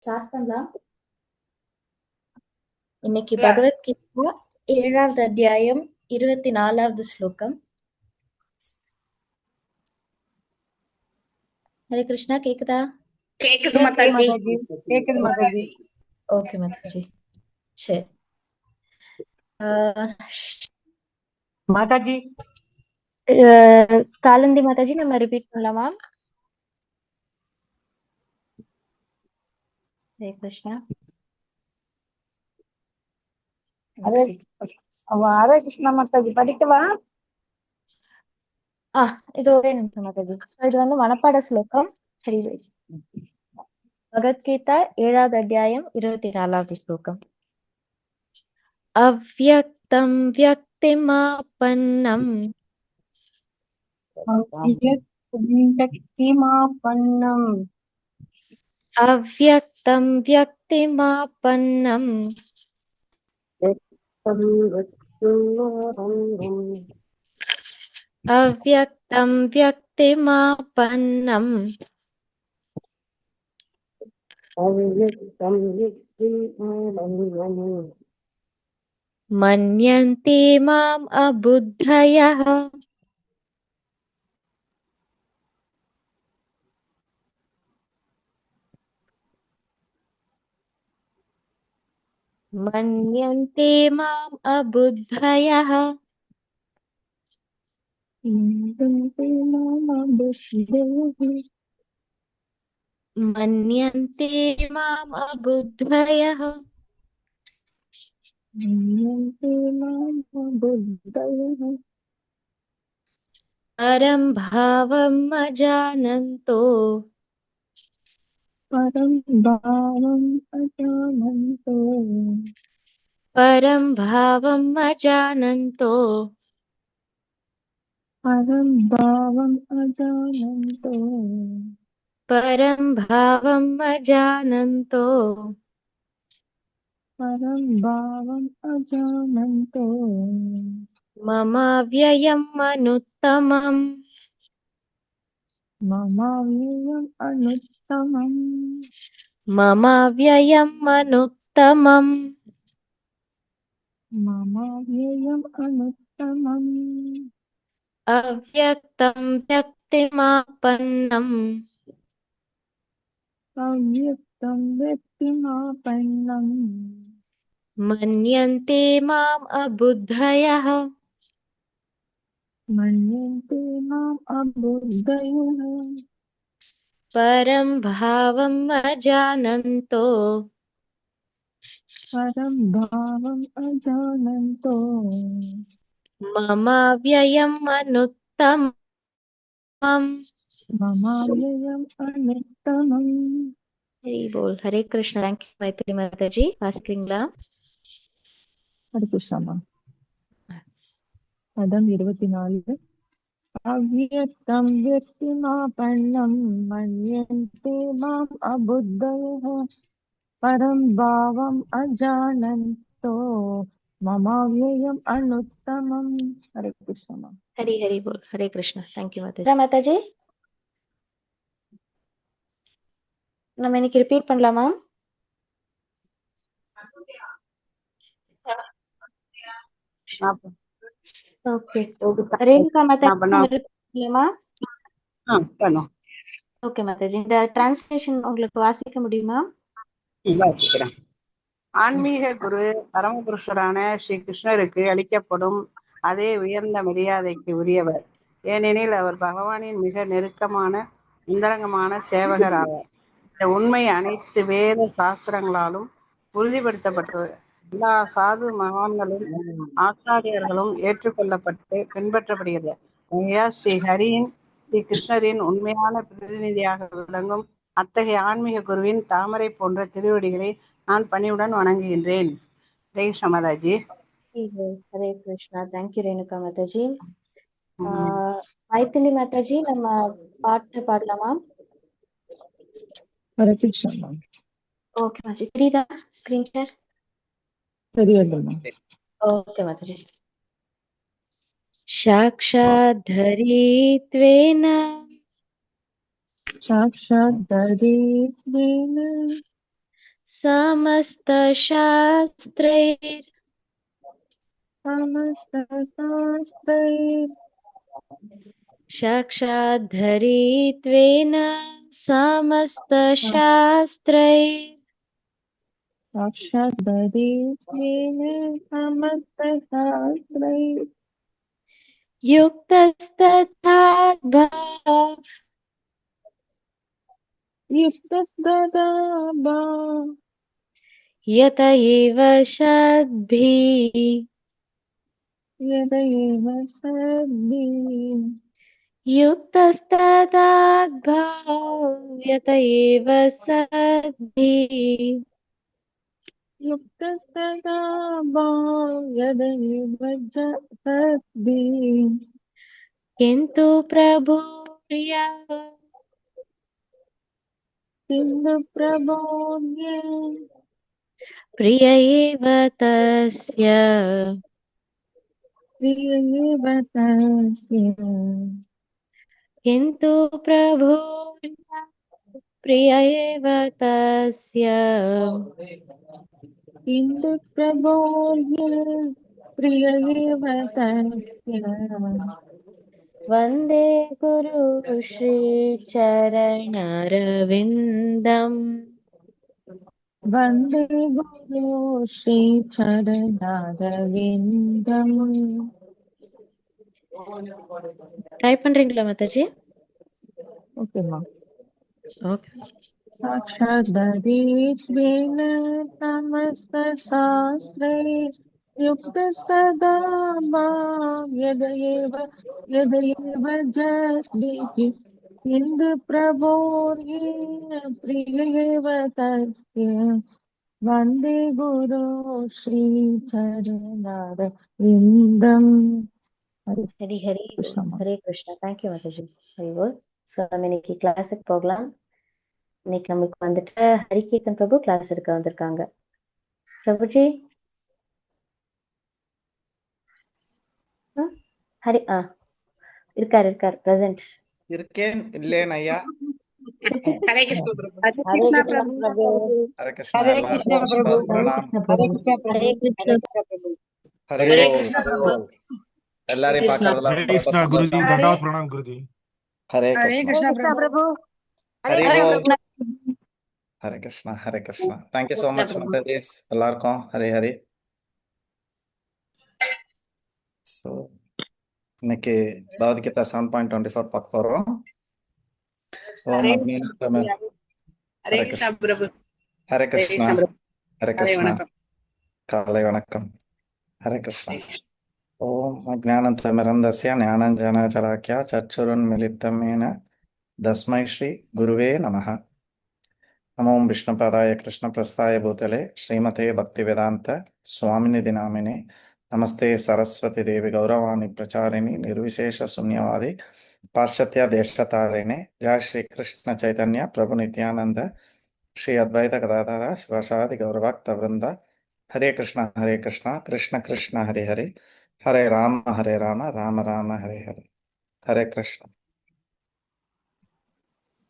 சாஸ்திரங்களா? இன்னைக்கு பகவத்கீதா 7வது அத்தியாயம் 24வது ஸ்லோகம். ஹரே கிருஷ்ணா, கேக்குதா? கேக்குது மாதாஜி. கேக்குது மாதாஜி. ஓகே மாதாஜி. சரி. மாதாஜி காலந்தி மாதாஜி நம்ம ரிப்பீட் பண்ணலாமா? ஹரே கிருஷ்ணா. ஹரே கிருஷ்ணா மாதாஜி. படிக்கவா? இது ஒரே நிமிஷம் மாதாஜி. இது வந்து மனப்பாட ஸ்லோகம். சரி, பகவத்கீதா 7வது அத்தியாயம் 24வது ஸ்லோகம். அவ்யக்தம் வியக்திமாபன்னம் அவ்யக்தம் வியக்திமாபன்னம் அவ்யக்தம் வியக்திமாபன்னம் மன்யந்தே மாம் அபுத்தயः மன்யந்தே மாம் அபுத்தயः மன்யந்தே மாம் அபுத்தயः பரம் பாவம் அஜானந்தோ பரம் பாவம் அஜானந்தோ மம வ்யயம் அனுத்தமம் மம வ்யயம் அனுத்தமம் அவ்யக்தம் வியக்திமாபன்னம் மன்யந்தே மாம் அபுத்தயः பரம் பாவம் அஜானந்தோ மம வ்யயம் அனுத்தமம். ஹரி போல். ஹரே கிருஷ்ணா. தேங்க்யூ மைத்ரி மாதாஜி. வாசிக்கிறீங்களா? ஹரே கிருஷ்ணா. பதம் 24. அவ்யக்தம் வியக்திமாபன்னம் மன்யந்தே மாம் அபுத்தயः பரம் பாவம் அஜானந்தோ மம வ்யயம் அனுத்தமம். ஹரே கிருஷ்ணா. ஹரி ஹரி போல். ஹரே கிருஷ்ணா. தேங்க்யூ மாதாஜி. மாதாஜி நம்ம இன்னைக்கு ரிப்பீட் பண்ணலாமா? ஓகே. ரேணுகா மாதாஜி பண்ணலாமா? ஓகே மாதாஜி. இந்த டிரான்ஸ்லேஷன் உங்களுக்கு வாசிக்க முடியுமா? வாசிக்கிறேன். ஆன்மீக குரு பரமபுருஷரான ஸ்ரீ கிருஷ்ணருக்கு அளிக்கப்படும் அதே உயர்ந்த மரியாதைக்கு உரியவர். ஏனெனில் அவர் பகவானின் மிக நெருக்கமான அந்தரங்கமான சேவகர் ஆவார். இந்த உண்மை அனைத்து வேத சாஸ்திரங்களாலும் உறுதிப்படுத்தப்பட்டது. எல்லா சாது மகான்களும் ஆச்சாரியர்களும் ஏற்றுக்கொள்ளப்பட்டு பின்பற்றப்படுகிறது. ஸ்ரீ கிருஷ்ணரின் உண்மையான பிரதிநிதியாக விளங்கும் அத்தகைய ஆன்மீக குருவின் தாமரை போன்ற திருவடிகளை நான் பணிவுடன் வணங்குகின்றேன். ஹரே கிருஷ்ணா மாதாஜி. ஹரே கிருஷ்ணா. தேங்க்யூ ரேணுகா மாதாஜி. மைதிலி மாதாஜி நம்ம பாட்டு பாடலாமா? ஹரே கிருஷ்ணா. ஓகே மாதாஜி. தெரியுதா ஸ்கிரீன் ஷேர்? தெரியுதுமா. ஓகே மாதாஜி. சாக்ஷாத் தரித்வேன समस्तशास्त्रैर् समस्तशास्त्रैः साक्षाद्धरित्वेन समस्तशास्त्रैर् साक्षादरित्वेन समस्तशास्त्रैः युक्तस्तथा युक्तस्तदा यत एव सद्भिः यदैव सद्भिः युक्तस्तदाद्भाव यत एव सद्भिः युक्तस्तदा यदैव सद्भिः किन्तु प्रभुर्या किन्तु प्रबोध्य प्रिय एव तस्य प्रियैव तस्य किन्तु प्रभुर्या प्रिय एव तस्य किन्तु प्रबोध्य प्रियैव तस्य वन्दे गुरु श्रीचरणरविन्दम् वन्दे गुरु श्रीचरणारविन्दम् ட்ரை பண்றீங்களா மாதாஜி? ஓகேம்மா. ஓகே. साक्षादरित्वेन समस्तशास्त्रैः युक्तस्तदा यदैव जद्भिः किन्तु प्रभोर्येण प्रियैव तस्य वन्दे गुरो श्रीचरणारविन्दम्. ஹரி ஹரி கிருஷ்ணா. ஹரே கிருஷ்ணா. தேங்க்யூ மாதாஜி. ஹரி போல். ஸோ நம்ம இன்னைக்கு கிளாஸுக்கு போகலாம். இன்னைக்கு நமக்கு வந்துட்டு ஹரிகீர்த்தன் பிரபு கிளாஸ் எடுக்க வந்திருக்காங்க. பிரபுஜி ஹரி இருக்காரு பிரசன்ட். இருக்கேன் இல்லேன் ஐயா. ஹரே கிருஷ்ண பிரபு. ஹரே கிருஷ்ணா பிரபு. ஹரே கிருஷ்ணா. ஹரே கிருஷ்ணா பிரபு. பிரணாம். ஹரே கிருஷ்ணா பிரபு. ஹரே கிருஷ்ணா. ஹரே கிருஷ்ணா பிரபு. ஹரி ஹரே போல், கிருஷ்ணா ஹரி பிரபு. போல். எல்லாரையும் பார்க்கறதுல हरे ரொம்ப कृष्णा गुरुजी, சந்தோஷம். दंडवत प्रणाम गुरुजी। ஹரே ஹரே கிருஷ்ணா. கிருஷ்ணா பிரபு. ஹரி ஹரே போல். Krishna. Hare Krishna. Hare Krishna. Thank you so much Matajis எல்லாருக்கும். ஹரி ஹரி. ஸோ இன்னைக்கு பகவத்கீதா 7.24 பார்க்க போறோம். ஹரே ஓம் அக்னி தமிழ். ஹரே கிருஷ்ணா பிரபு. ஹரே ஹரே கிருஷ்ணா. கிருஷ்ணா பிரபு. ஹரே ஹரே கிருஷ்ணா. வணக்கம். காலை வணக்கம். ஹரே கிருஷ்ணா. ஓம் அஜ்ஞானந்தமிரந்தஸ்ய ஞானஞ்சனசலாக்யா சச்சுருன்மிலித்தமேன தஸ்மை ஸ்ரீ குருவே நமः. நமோ விஷ்ணுபாதாய கிருஷ்ணபிரஸ்தாய பூதலே ஸ்ரீமதே பக்திவேதாந்த சுவாமிநிதி நாமினே நமஸ்தே சரஸ்வதி தேவி கௌரவாணி பிரச்சாரிணி நிர்விசேஷ சூன்யவாதி பாश्चात्य தேசதாரிணே ஜெய் ஸ்ரீ கிருஷ்ண சைதன்ய பிரபு நித்யானந்த ஸ்ரீ அத்வைத கதாதர சிவசாதி கௌரவாக்த விருந்த. ஹரே கிருஷ்ணா கிருஷ்ண கிருஷ்ண ஹரே ஹரே ஹரே ராம ராம ராம ஹரே ஹரே. ஹரே கிருஷ்ணா.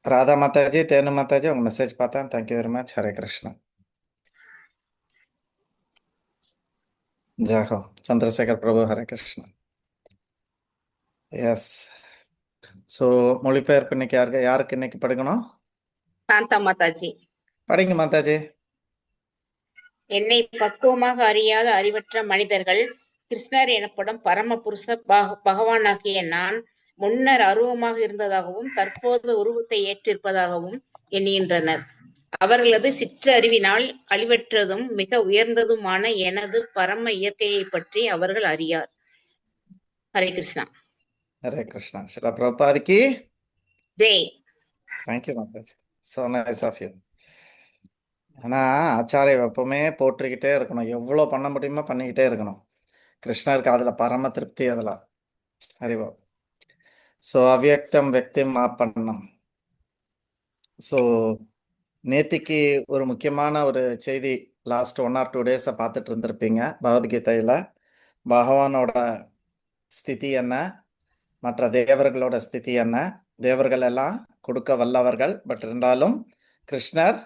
ராதா மாதாஜி, தேனு மாதாஜி, உங்க மெசேஜ் பார்த்தேன். Thank you very much. Hare Krishna. ஜாகோ சந்திரசேகர் பிரபு. ஹரே கிருஷ்ணா. எஸ். ஸோ மொழிபெயர்ப்பு இன்னைக்கு யாருக்கு இன்னைக்கு படிக்கணும்? சாந்தா மாதாஜி. படிங்க மாதாஜி. என்னை பக்குவமாக அறியாத அறிவற்ற மனிதர்கள் கிருஷ்ணர் எனப்படும் பரமபுருஷ பகவானாகிய நான் முன்னர் அருவமாக இருந்ததாகவும் தற்போது உருவத்தை ஏற்றிருப்பதாகவும் எண்ணுகின்றனர். அவர்களது சிற்றறிவினால் அழிவற்றதும் மிக உயர்ந்ததுமான எனது பரம இயற்கையை பற்றி அவர்கள் அறியார். ஹரே கிருஷ்ணா. ஹரே கிருஷ்ணா. ஸ்ரீல பிரபுபாதிக்கு ஜெய். Thank you Mataji. So nice of you. ஏன்னா ஆச்சாரிய எப்பவுமே போற்றிக்கிட்டே இருக்கணும். எவ்வளோ பண்ண முடியுமோ பண்ணிக்கிட்டே இருக்கணும். கிருஷ்ணருக்கு அதில் பரம திருப்தி அதில். ஹரிவா. ஸோ அவ்யக்தம் வெக்திம் ஆப்பண்ணம். ஸோ நேத்திக்கு ஒரு முக்கியமான ஒரு செய்தி லாஸ்ட் 1 or 2 days பார்த்துட்டு இருந்திருப்பீங்க. பகவத்கீதையில் பகவானோட ஸ்திதி என்ன, மற்ற தேவர்களோட ஸ்திதி என்ன. தேவர்கள் எல்லாம் கொடுக்க வல்லவர்கள், பட் இருந்தாலும் கிருஷ்ணர்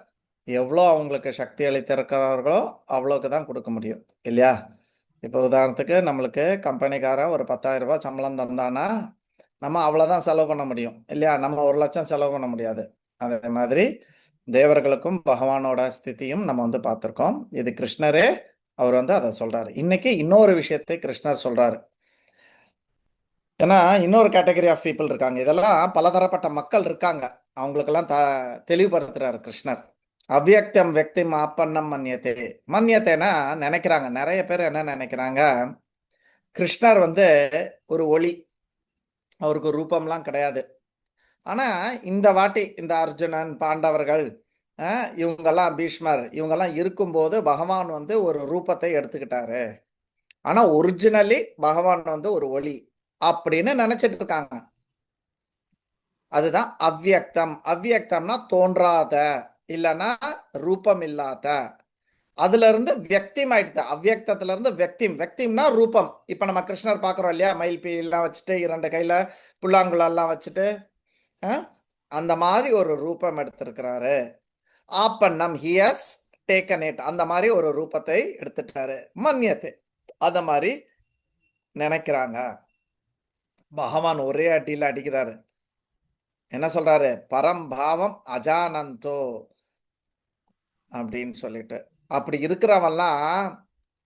எவ்வளோ அவங்களுக்கு சக்தி அளித்திருக்கிறார்களோ அவ்வளோக்கு தான் கொடுக்க முடியும் இல்லையா? இப்போ உதாரணத்துக்கு நம்மளுக்கு கம்பெனிக்காரன் ஒரு 10,000 ரூபாய் சம்பளம் தந்தானா நம்ம அவ்வளோதான் செலவு பண்ண முடியும் இல்லையா? நம்ம 1,00,000 செலவு பண்ண முடியாது. அதே மாதிரி தேவர்களுக்கும் பகவானோட ஸ்திதியும் நம்ம வந்து பார்த்துருக்கோம். இது கிருஷ்ணரே அவர் வந்து அதை சொல்றாரு. இன்னைக்கு இன்னொரு விஷயத்தை கிருஷ்ணர் சொல்றாரு. ஏன்னா இன்னொரு கேட்டகரி ஆஃப் பீப்புள் இருக்காங்க. இதெல்லாம் பலதரப்பட்ட மக்கள் இருக்காங்க. அவங்களுக்கெல்லாம் தெளிவுபடுத்துறாரு கிருஷ்ணர். அவ்யக்தம் வெக்தி ஆப்பன்னம் மன்யத்தே. மன்யத்தேனா நினைக்கிறாங்க. நிறைய பேர் என்ன நினைக்கிறாங்க, கிருஷ்ணர் வந்து ஒரு ஒளி, அவருக்கு ரூபம்லாம் கிடையாது. ஆனா இந்த வாட்டி இந்த அர்ஜுனன், பாண்டவர்கள், இவங்கெல்லாம் பீஷ்மர், இவங்கெல்லாம் இருக்கும்போது பகவான் வந்து ஒரு ரூபத்தை எடுத்துக்கிட்டாரு. ஆனா ஒரிஜினலி பகவான் வந்து ஒரு ஒளி அப்படின்னு நினைச்சிட்டு இருக்காங்க. அதுதான் அவ்யக்தம். அவ்யக்தம்னா தோன்றாத, இல்லைன்னா ரூபம் இல்லாத. அதுல இருந்து வியக்திம் ஆயிடுது. அவ்யக்தத்துல இருந்து வெக்திம். வெக்திம்னா ரூபம். இப்ப நம்ம கிருஷ்ணர் பாக்குறோம் இல்லையா? மயில் பீலாம் வச்சுட்டு 2 கையில புல்லாங்குழல்லாம் வச்சுட்டு அந்த மாதிரி ஒரு ரூபம் எடுத்திருக்கிறாரு. ஆப்பண்ணம், ஹி ஹஸ் டேக்கன் இட். அந்த மாதிரி ஒரு ரூபத்தை எடுத்துட்டாரு. மன்யத்தை அந்த மாதிரி நினைக்கிறாங்க. பகவான் ஒரே அடியில் அடிக்கிறாரு. என்ன சொல்றாரு? பரம்பாவம் அஜானந்தோ அப்படின்னு சொல்லிட்டு. அப்படி இருக்கிறவன்லாம்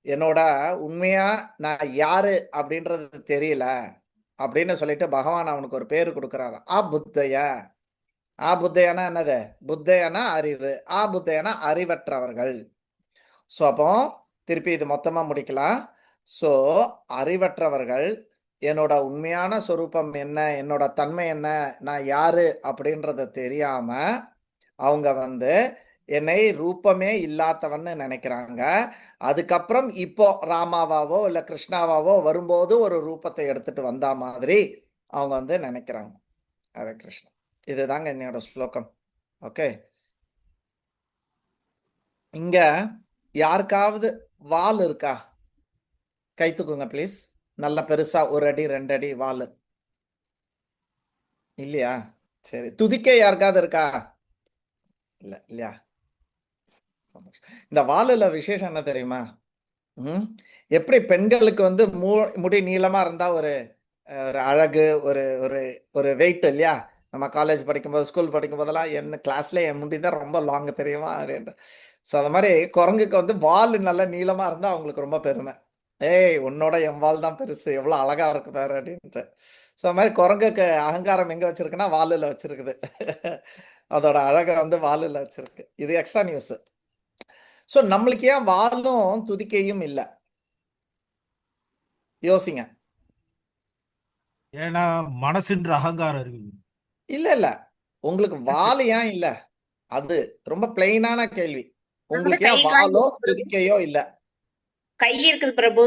என்னோட உண்மையா நான் யாரு அப்படின்றது தெரியல அப்படின்னு சொல்லிட்டு பகவான் அவனுக்கு ஒரு பேரு கொடுக்கிறாரு. அபுத்தய. புத்தையனா என்னது? புத்தையனா அறிவு. புத்தையனா அறிவற்றவர்கள். ஸோ அப்போ திருப்பி இது மொத்தமா முடிக்கலாம். ஸோ அறிவற்றவர்கள் என்னோட உண்மையான சொரூபம் என்ன, என்னோட தன்மை என்ன, நான் யாரு அப்படின்றத தெரியாம அவங்க வந்து என்னை ரூபமே இல்லாதவன்னு நினைக்கிறாங்க. அதுக்கப்புறம் இப்போ ராமாவாவோ இல்ல கிருஷ்ணாவாவோ வரும்போது ஒரு ரூபத்தை எடுத்துட்டு வந்தா மாதிரி அவங்க வந்து நினைக்கிறாங்க. ஹரே கிருஷ்ணா. இதுதாங்க என்னோட ஸ்லோகம். ஓகே, இங்க யாருக்காவது வால் இருக்கா? கை தூக்குங்க ப்ளீஸ். நல்ல பெருசா 1 அடி 2 அடி வால் இல்லையா? சரி, துதிக்க யாருக்காவது இருக்கா? இல்ல இல்லையா? இந்த வாலுல விசேஷம் என்ன தெரியுமா? எப்படி பெண்களுக்கு வந்து முடி நீளமா இருந்தா ஒரு ஒரு அழகு, ஒரு ஒரு ஒரு வெயிட் இல்லையா? நம்ம காலேஜ் படிக்கும்போது, ஸ்கூல் படிக்கும் போதெல்லாம் என்ன கிளாஸ்ல என் முடி தான் ரொம்ப லாங் தெரியுமா அப்படின்ட்டு. ஸோ அந்த மாதிரி குரங்குக்கு வந்து வால் நல்ல நீளமா இருந்தா அவங்களுக்கு ரொம்ப பெருமை. ஏய், உன்னோட என் வால் தான் பெருசு, எவ்வளவு அழகா இருக்கு பாரு அப்படின்ட்டு. ஸோ அது மாதிரி குரங்குக்கு அகங்காரம் எங்க வச்சிருக்குன்னா வாலுல வச்சிருக்குது. அதோட அழகை வந்து வாலுல வச்சிருக்கு. இது எக்ஸ்ட்ரா நியூஸ். ஸோ நம்மளுக்கு ஏன் வாலும் துதிக்கையும் இல்லை? யோசிங்க. ஏன்னா மனசுன்ற அகங்காரம் இருக்குது. இல்ல இல்ல, உங்களுக்கு வால் ஏன் இல்ல? அது ரொம்ப பிளைனான கேள்வி. உங்களுக்கு ஏன் வாலோ துதிக்கையோ இல்ல? கை இருக்குது பிரபு.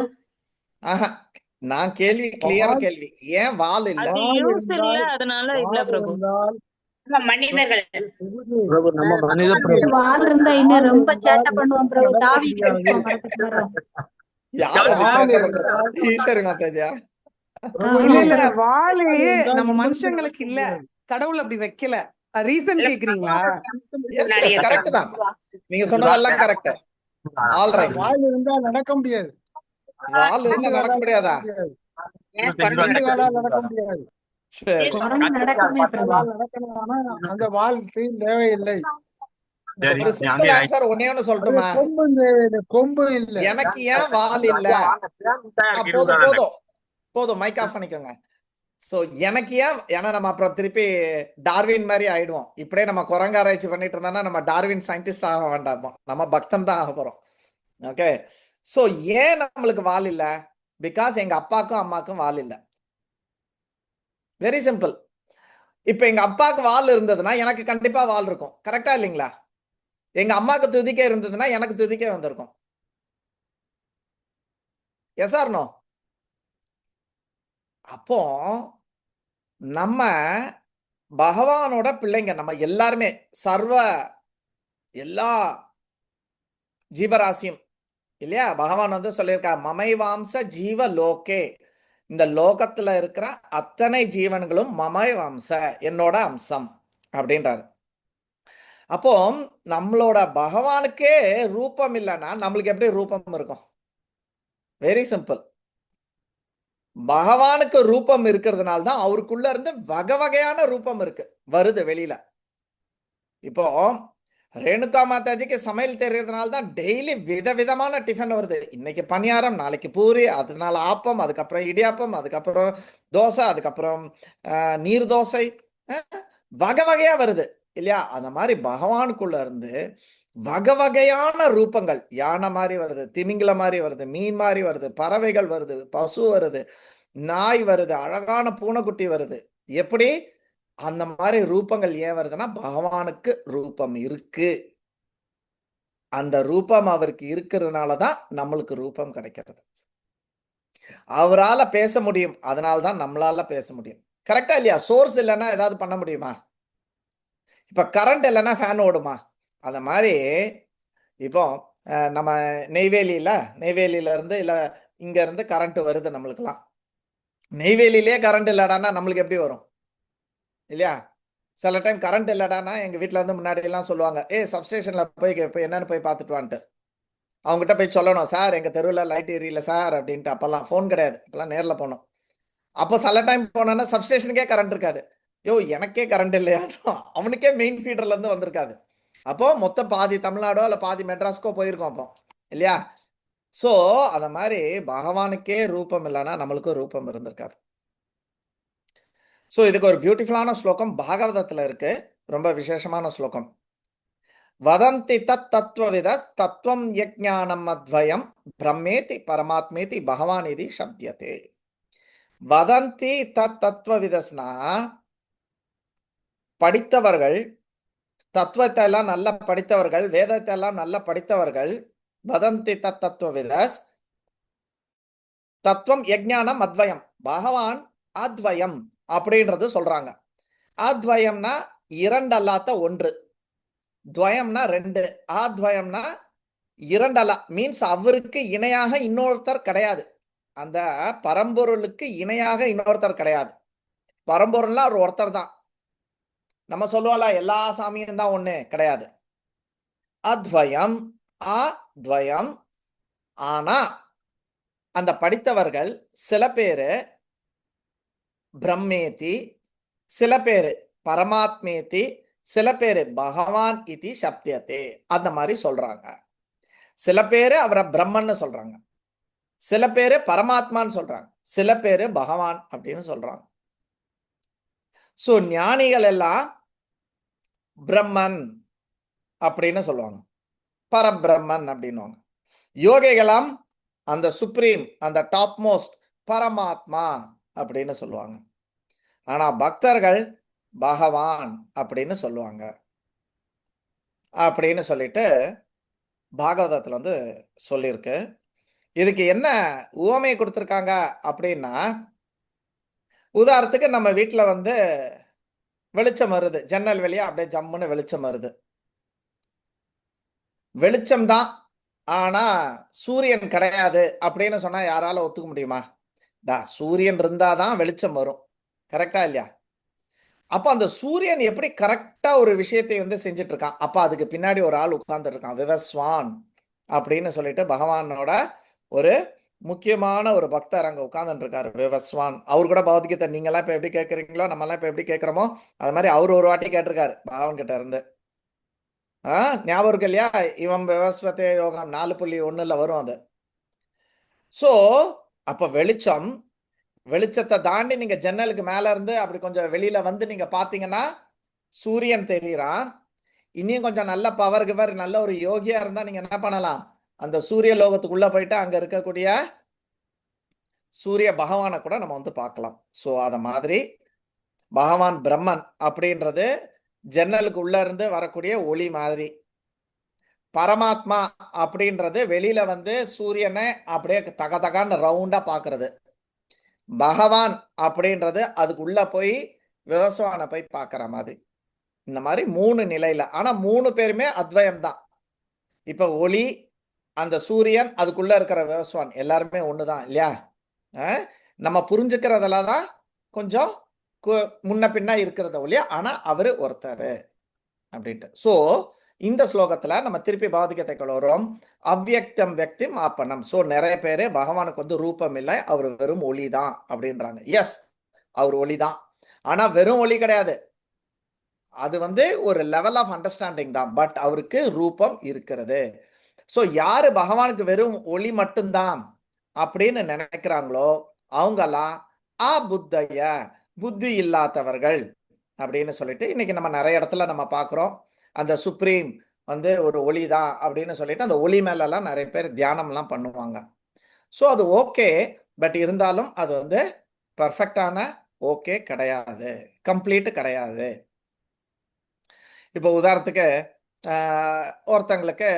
ஆஹா, நான் கேள்வி கிளியர் கேள்வி. ஏன் வால் இல்ல? அது யூஸ் இல்ல, அதனால இல்ல பிரபு. மனிதர்கள் பிரபு நம்ம மனித பிரபு வால் இருந்தா இன்னும் ரொம்ப சேட்டை பண்ணுவான் பிரபு. தாவி யார் அது சேட்டை பண்றது? ஈஸ்வரி மாதாஜியா? இல்ல வாலு நம்ம மனுஷங்களுக்கு இல்ல, கடவுள் அப்படி வைக்கல. ரீசன் கேக்குறீங்களா? கரெக்ட் தான், நீங்க சொன்னதெல்லாம் கரெக்ட். All right. வால் இருந்தா நடக்க முடியாது. வால் இருந்தா நடக்க முடியாதா? நடக்க முடியாது. சரி, அந்த வால் தேவையில்லை. ஒரு சிம்பிள் ஆன்சர் ஒண்ணே ஒண்ணு சொல்லட்டுமா? கொம்பு இல்ல. எனக்கு ஏன் வால் இல்ல? போதும் போதும் போதும், மைக் ஆஃப் பண்ணிக்கோங்க. சோ எனக்கு ஏன், ஏன்னா நம்ம அப்புறம் திருப்பி டார்வின் மாதிரி ஆயிடுவோம். இப்படியே நம்ம குரங்கு ஆராய்ச்சி பண்ணிட்டு இருந்தோம்னா நம்ம டார்வின் சயின்டிஸ்ட் ஆக வேண்டாம், நம்ம பக்தன் தான் ஆக போறோம். ஓகே, சோ ஏன் நம்மளுக்கு வால் இல்ல? பிகாஸ் எங்க அப்பாக்கும் அம்மாக்கும் வால் இல்ல. Very simple. இப்ப எங்க அப்பாவுக்கு வால் இருந்ததுன்னா எனக்கு கண்டிப்பா வால் இருக்கும். கரெக்டா இல்லைங்களா? எங்க அம்மாக்கு துதிக்க இருந்ததுன்னா எனக்கு துதிக்க வந்திருக்கும். Yes or no? அப்போ நம்ம பகவானோட பிள்ளைங்க, நம்ம எல்லாருமே, சர்வ எல்லா ஜீவராசியும் இல்லையா? பகவான் வந்து சொல்லியிருக்கா, மமைவாம்ச ஜீவ லோகே. இந்த லோகத்துல இருக்கிற அத்தனை ஜீவன்களும் மமைவாம்ச, என்னோட அம்சம் அப்படின்றாரு. அப்போ நம்மளோட பகவானுக்கே ரூபம் இல்லைன்னா நம்மளுக்கு எப்படி ரூபம் இருக்கும்? Very simple. பகவானுக்கு ரூபம் இருக்கிறதுனால தான் அவருக்குள்ள இருந்து வகை வகையான ரூபம் இருக்கு வருது வெளியில. இப்போ ரேணுகா மாதாஜிக்கு சமையல் தெரியறதுனால தான் டெய்லி விதவிதமான டிஃபன் வருது. இன்னைக்கு பணியாரம், நாளைக்கு பூரி, அதனால ஆப்பம், அதுக்கப்புறம் இடியாப்பம், அதுக்கப்புறம் தோசை, அதுக்கப்புறம் நீர் தோசை, வகை வகையா வருது இல்லையா? அந்த மாதிரி பகவானுக்குள்ள இருந்து வகை வகையான ரூபங்கள், யானை மாதிரி வருது, திமிங்கல மாதிரி வருது, மீன் மாதிரி வருது, பறவைகள் வருது, பசு வருது, நாய் வருது, அழகான பூனைக்குட்டி வருது. எப்படி அந்த மாதிரி ரூபங்கள் ஏன் வருதுன்னா பகவானுக்கு ரூபம் இருக்கு. அந்த ரூபம் அவருக்கு இருக்கிறதுனாலதான் நம்மளுக்கு ரூபம் கிடைக்கிறது. அவரால பேச முடியும், அதனால்தான் நம்மளால பேச முடியும். கரெக்டா இல்லையா? சோர்ஸ் இல்லைன்னா ஏதாவது பண்ண முடியுமா? இப்ப கரண்ட் இல்லைன்னா ஃபேன் ஓடுமா? அந்த மாதிரி இப்போ நம்ம நெய்வேலியில இருந்து இல்ல இங்க இருந்து கரண்ட் வருது நம்மளுக்கெல்லாம். நெய்வேலியிலே கரண்ட் இல்லடானா நம்மளுக்கு எப்படி வரும் இல்லையா? சில டைம் கரண்ட் இல்லடானா எங்க வீட்டுல வந்து முன்னாடி எல்லாம் சொல்லுவாங்க, சப்ஸ்டேஷன்ல போய் என்னன்னு போய் பார்த்துட்டு வான்ட்டு. அவங்ககிட்ட போய் சொல்லணும், சார் எங்க தெருவில் லைட் எரியல சார் அப்படின்ட்டு. அப்பெல்லாம் ஃபோன் கிடையாது, அப்பெல்லாம் நேர்ல போனோம். அப்போ சில டைம் போனோன்னா சப்ஸ்டேஷனுக்கே கரண்ட் இருக்காது. எனக்கே கரண்ட் இல்லையா? அவனுக்கே மெயின் ஃபீடர்ல இருந்து வந்திருக்காது. அப்போ மொத்த பாதி தமிழ்நாடோ இல்ல பாதி மெட்ராஸ்க்கோ போயிருக்கோம் அப்போ இல்லையா? சோ அத மாதிரி பகவானுக்கே ரூபம் இல்லைன்னா நம்மளுக்கும் ரூபம் இருந்திருக்காது. சோ இதுக்கு ஒரு பியூட்டிஃபுல்லான ஸ்லோகம் பாகவதத்துல இருக்கு, ரொம்ப விசேஷமான ஸ்லோகம். வதந்தி தத் தத்துவவித தத்துவம் யஜ்ஞானம் அத்வயம் பிரம்மேதி பரமாத்மேதி பகவான் இது சப்தியதே. வதந்தி தத் தத்துவவிதஸ்னா படித்தவர்கள், தத்துவத்தை எல்லாம் நல்லா படித்தவர்கள், வேதத்தை எல்லாம் நல்லா படித்தவர்கள். வதந்தி தத் தத்துவவிதஸ் தத்துவம் யஜ்ஞானம் அத்வயம், பகவான் அத்வயம் அப்படின்றது சொல்றாங்க. அத்வயம்னா இரண்டு அல்லாத ஒன்று, துவயம்னா ரெண்டு, அத்வயம்னா இரண்டல்ல, மீன்ஸ் அவருக்கு இணையாக இன்னொருத்தர் கிடையாது. அந்த பரம்பொருளுக்கு இணையாக இன்னொருத்தர் கிடையாது. பரம்பொருள்னா ஒரு ஒருத்தர் தான். நம்ம சொல்லுவோம்ல எல்லா சாமியும் தான் ஒண்ணு, கிடையாது. அத்வயம் அத்வயம். ஆனா அந்த படித்தவர்கள் சில பேரு பிரம்மேதி, சில பேரு பரமாத்மேதி, சில பேரு பகவான் இதி சப்தியதே, அந்த மாதிரி சொல்றாங்க. சில பேரு அவரை பிரம்மன்னு சொல்றாங்க, சில பேரு பரமாத்மான்னு சொல்றாங்க, சில பேரு பகவான் அப்படின்னு சொல்றாங்க. சோ ஞானிகள் எல்லாம் பிரம்மன் அப்படின்னு சொல்லுவாங்க, பரபிரம்மன் அப்படின்னுவாங்க. யோகிகளாம் அந்த சுப்ரீம், அந்த டாப் மோஸ்ட் பரமாத்மா அப்படின்னு சொல்லுவாங்க. ஆனா பக்தர்கள் பகவான் அப்படின்னு சொல்லுவாங்க அப்படின்னு சொல்லிட்டு பாகவதத்துல வந்து சொல்லியிருக்கு. இதுக்கு என்ன உவமை கொடுத்துருக்காங்க அப்படின்னா, உதாரணத்துக்கு நம்ம வீட்டுல வந்து வெளிச்சம் வருது, ஜன்னல் வெளியா அப்படியே ஜம்முன்னு வெளிச்சம் வருது. வெளிச்சம் தான், ஆனா சூரியன் கிடையாது அப்படின்னு சொன்னா யாரால ஒத்துக்க முடியுமா? சூரியன் இருந்தாதான் வெளிச்சம் வரும், கரெக்டா இல்லையா? அப்ப அந்த சூரியன் எப்படி கரெக்டா ஒரு விஷயத்தை வந்து செஞ்சுட்டு இருக்கான், அப்ப அதுக்கு பின்னாடி ஒரு ஆள் உட்கார்ந்துட்டு இருக்கான், விவஸ்வான் அப்படின்னு சொல்லிட்டு பகவானோட ஒரு முக்கியமான ஒரு பக்தர் அங்க உட்கார்ந்துட்டு இருக்காரு, விவஸ்வான். அவரு கூட பகவத்கீதை நீங்க எல்லாம் இப்ப எப்படி கேட்கறீங்களோ, நம்ம எல்லாம் இப்ப எப்படி கேட்கிறோமோ அது மாதிரி அவரு ஒரு வாட்டி கேட்டிருக்காரு பகவான் கிட்ட இருந்து. ஞாபகம் இருக்கு இல்லையா? இவன் விவஸ்வதே யோகம் 4.1 வரும் அது. சோ அப்ப வெளிச்சத்தை தாண்டி நீங்க ஜன்னலுக்கு மேல இருந்து அப்படி கொஞ்சம் வெளியில வந்து நீங்க பாத்தீங்கன்னா சூரியன் தெரியறான். இன்னும் கொஞ்சம் நல்ல பவர் கிவர், நல்ல ஒரு யோகியா இருந்தா நீங்க என்ன பண்ணலாம், அந்த சூரிய லோகத்துக்குள்ள போயிட்டு அங்க இருக்கக்கூடிய சூரிய பகவானை கூட நம்ம வந்து பார்க்கலாம். சோ அத மாதிரி பகவான் பிரம்மன் அப்படின்றது ஜன்னலுக்கு உள்ள இருந்து வரக்கூடிய ஒளி மாதிரி. பரமாத்மா அப்படின்றது வெளியில வந்து சூரியனை அப்படியே தகதகான்னு ரவுண்டா பாக்குறது. பகவான் அப்படின்றது அதுக்குள்ள போய் விவசாயனை போய் பார்க்கற மாதிரி. இந்த மாதிரி 3 நிலையில, ஆனா 3 பேருமே அத்வயம் தான். இப்ப ஒளி, அந்த சூரியன், அதுக்குள்ள இருக்கிற விவசாயன் எல்லாருமே ஒண்ணுதான் இல்லையா? நம்ம புரிஞ்சுக்கிறதுல தான் கொஞ்சம் முன்ன பின்ன இருக்கிறத ஒழிய, ஆனா அவரு ஒருத்தர். அப்படின்ட்டு. ஸோ இந்த ஸ்லோகத்துல நம்ம திருப்பி பௌதிகத்தைக்குள்ள வரும். அவ்யக்தம் வியக்தி மாப்பனம். ஸோ நிறைய பேரு பகவானுக்கு வந்து ரூபம் இல்லை, அவர் வெறும் ஒளி தான் அப்படின்றாங்க. எஸ், அவர் ஒளி தான், ஆனா வெறும் ஒளி கிடையாது. அது வந்து ஒரு லெவல் ஆஃப் அண்டர்ஸ்டாண்டிங் தான். பட் அவருக்கு ரூபம் இருக்கிறது. ஸோ யாரு பகவானுக்கு வெறும் ஒளி மட்டும்தான் அப்படின்னு நினைக்கிறாங்களோ அவங்கெல்லாம் அபுத்தய, புத்தி இல்லாதவர்கள் அப்படின்னு சொல்லிட்டு இன்னைக்கு நம்ம நிறைய இடத்துல நம்ம பார்க்குறோம். அந்த சுப்ரீம் வந்து ஒரு ஒளி தான் அப்படின்னு சொல்லிட்டு அந்த ஒளி மேலெல்லாம் நிறைய பேர் தியானம்லாம் பண்ணுவாங்க. ஸோ அது ஓகே, பட் இருந்தாலும் அது வந்து பர்ஃபெக்டான ஓகே கிடையாது, கம்ப்ளீட் கிடையாது. இப்போ உதாரணத்துக்கு ஒருத்தங்களுக்கு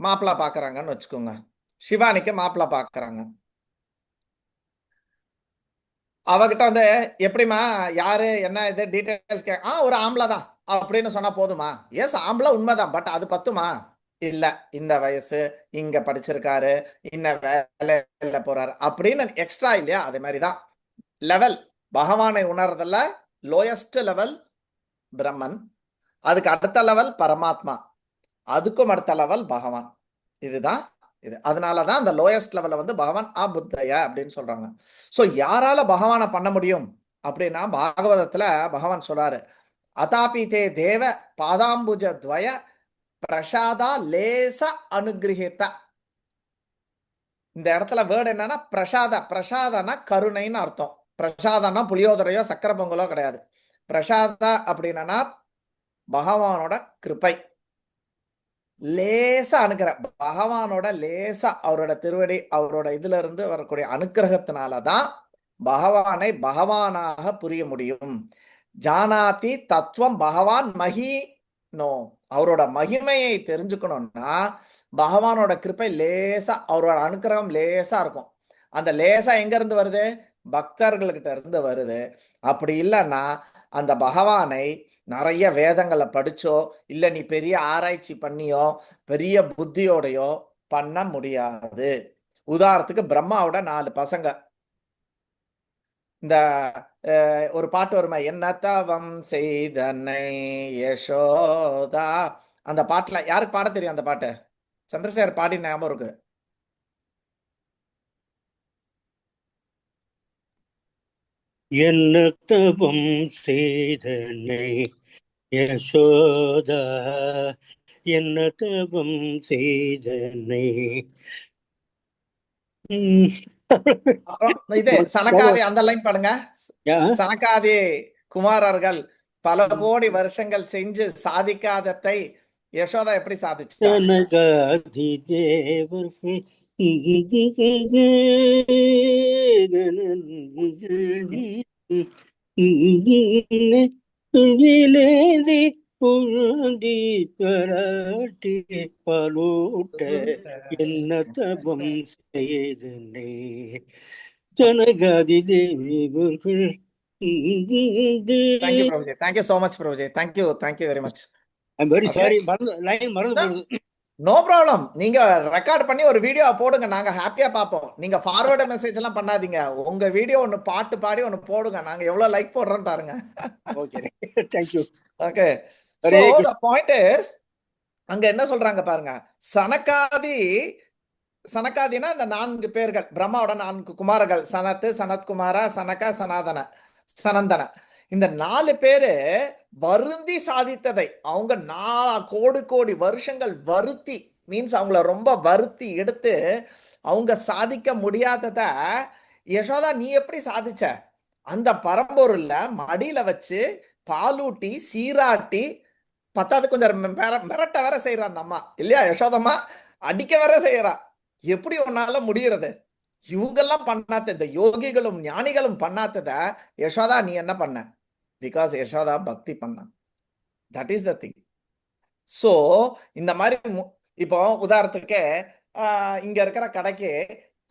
மாப்பிள்ளை பார்க்குறாங்கன்னு வச்சுக்கோங்க. சிவானிக்கு மாப்பிள்ளை பார்க்குறாங்க. அவகிட்ட வந்து எப்படிமா, யாரு, என்ன இது டீட்டெயில்ஸ் ஒரு ஆம்பளை தான் அப்படின்னு சொன்னா போதுமா? எஸ், ஆம்பளை உண்மைதான், பட் அது பத்துமா? இல்ல, இந்த வயசு, இங்க படிச்சிருக்காரு, இன்ன வேலையில போறாரு அப்படின்னு எக்ஸ்ட்ரா இல்லையா? அதே மாதிரிதான் லெவல். பகவானை உணர்றதுல லோயஸ்ட் லெவல் பிரம்மன், அதுக்கு அடுத்த லெவல் பரமாத்மா, அதுக்கும் அடுத்த லெவல் பகவான். இதுதான் இது. அதனாலதான் அந்த லோயஸ்ட் லெவல்ல வந்து பகவான் அபுத்தய அப்படின்னு சொல்றாங்க. சோ யாரால பகவானை பண்ண முடியும் அப்படின்னா, பாகவதத்துல பகவான் சொல்றாரு, அதாபி தே தேவ பாதாம்புஜ துவய பிரசாதா லேச அனுகிரகித்த. இந்த இடத்துல வேர்டு என்னன்னா பிரசாத. பிரசாதனா கருணைன்னு அர்த்தம். பிரசாதனா புளியோதரையோ சக்கரை பொங்கலோ கிடையாது. பிரசாத அப்படின்னா பகவானோட கிருபை, லேசா அனுக்கிற பகவானோட லேசா அவரோட திருவடி, அவரோட இதுல இருந்து வரக்கூடிய அனுக்கிரகத்தினாலதான் பகவானை பகவானாக புரிய முடியும். ஜானாதி தத்துவம் பகவான் மகினோ. அவரோட மகிமையை தெரிஞ்சுக்கணும்னா பகவானோட கிருப்பை லேசா, அவரோட அனுக்கிரகம் லேசா இருக்கும். அந்த லேசா எங்க இருந்து வருது? பக்தர்கள்கிட்ட இருந்து வருது. அப்படி இல்லைன்னா அந்த பகவானை நிறைய வேதங்களை படிச்சோ இல்ல நீ பெரிய ஆராய்ச்சி பண்ணியோ பெரிய புத்தியோடையோ பண்ண முடியாது. உதாரணத்துக்கு பிரம்மாவோட 4 பசங்க. இந்த ஒரு பாட்டு வருமா, என்ன தவம் செய்தனை யசோதா, அந்த பாட்டுல யாருக்கு பாட தெரியும்? அந்த பாட்டு சந்திரசேகர் பாடி ஞாபகம் இருக்கு. என்ன தவம் செய்தனை யசோதா, என்ன தவம் செய்தனை. இது சனகாதி, அந்த லைன் பாடுங்க. சனகாதி குமாரர்கள் பல கோடி வருஷங்கள் செஞ்சு சாதிக்காததை யசோதா எப்படி சாதிச்சா? சனகாதி தேவர்கள் பொழுதி பராட்டி பாலூட்ட என்ன தபம் செய்தனை ஜனகாதி தேவர்கள். Thank you, Prabhuji. Thank you so much, Prabhuji. Thank you. Thank you very much. I'm very sorry. Line மறந்து போகுது. No problem. நீங்க ரெக்கார்ட் பண்ணி ஒரு வீடியோ போடுங்க, நாங்க ஹாப்பியா பார்ப்போம். நீங்க ஃபார்வர்ட் மெசேஜ் எல்லாம் பண்ணாதீங்க. உங்க வீடியோ ஒன்னு பாட்டு பாடி ஒன்னு போடுங்க, நாங்க எவ்வளவு லைக் போடுறோம்னு பாருங்க. Okay, thank you. Okay, so the point is, அங்க என்ன சொல்றாங்க பாருங்க. சனகாதினா இந்த 4 பேர்கள், பிரம்மாவோட 4 குமாரர்கள், சனத்து, சனத்குமாரா, சனக, சனந்தன. இந்த 4 பேரு வருந்தி சாதித்ததை, அவங்க கோடி வருஷங்கள் வருத்தி, மீன்ஸ் அவங்கள ரொம்ப வருத்தி எடுத்து அவங்க சாதிக்க முடியாதத யசோதா நீ எப்படி சாதிச்ச? அந்த பரம்பொருள்ல மடியில வச்சு பாலூட்டி சீராட்டி, பத்தாவது கொஞ்சம் மிரட்ட வேற செய்யறா அந்த அம்மா இல்லையா? யசோதம்மா அடிக்க வேற செய்யறா. எப்படி உன்னால முடியறது? இவங்கெல்லாம் பண்ணாத, இந்த யோகிகளும் ஞானிகளும் பண்ணாதத யசோதா நீ என்ன பண்ண? பிகாஸ் யசோதா பக்தி பண்ண. That is the thing. So இந்த மாதிரி இப்போ உதாரணத்துக்கு இங்க இருக்கிற கடைக்கு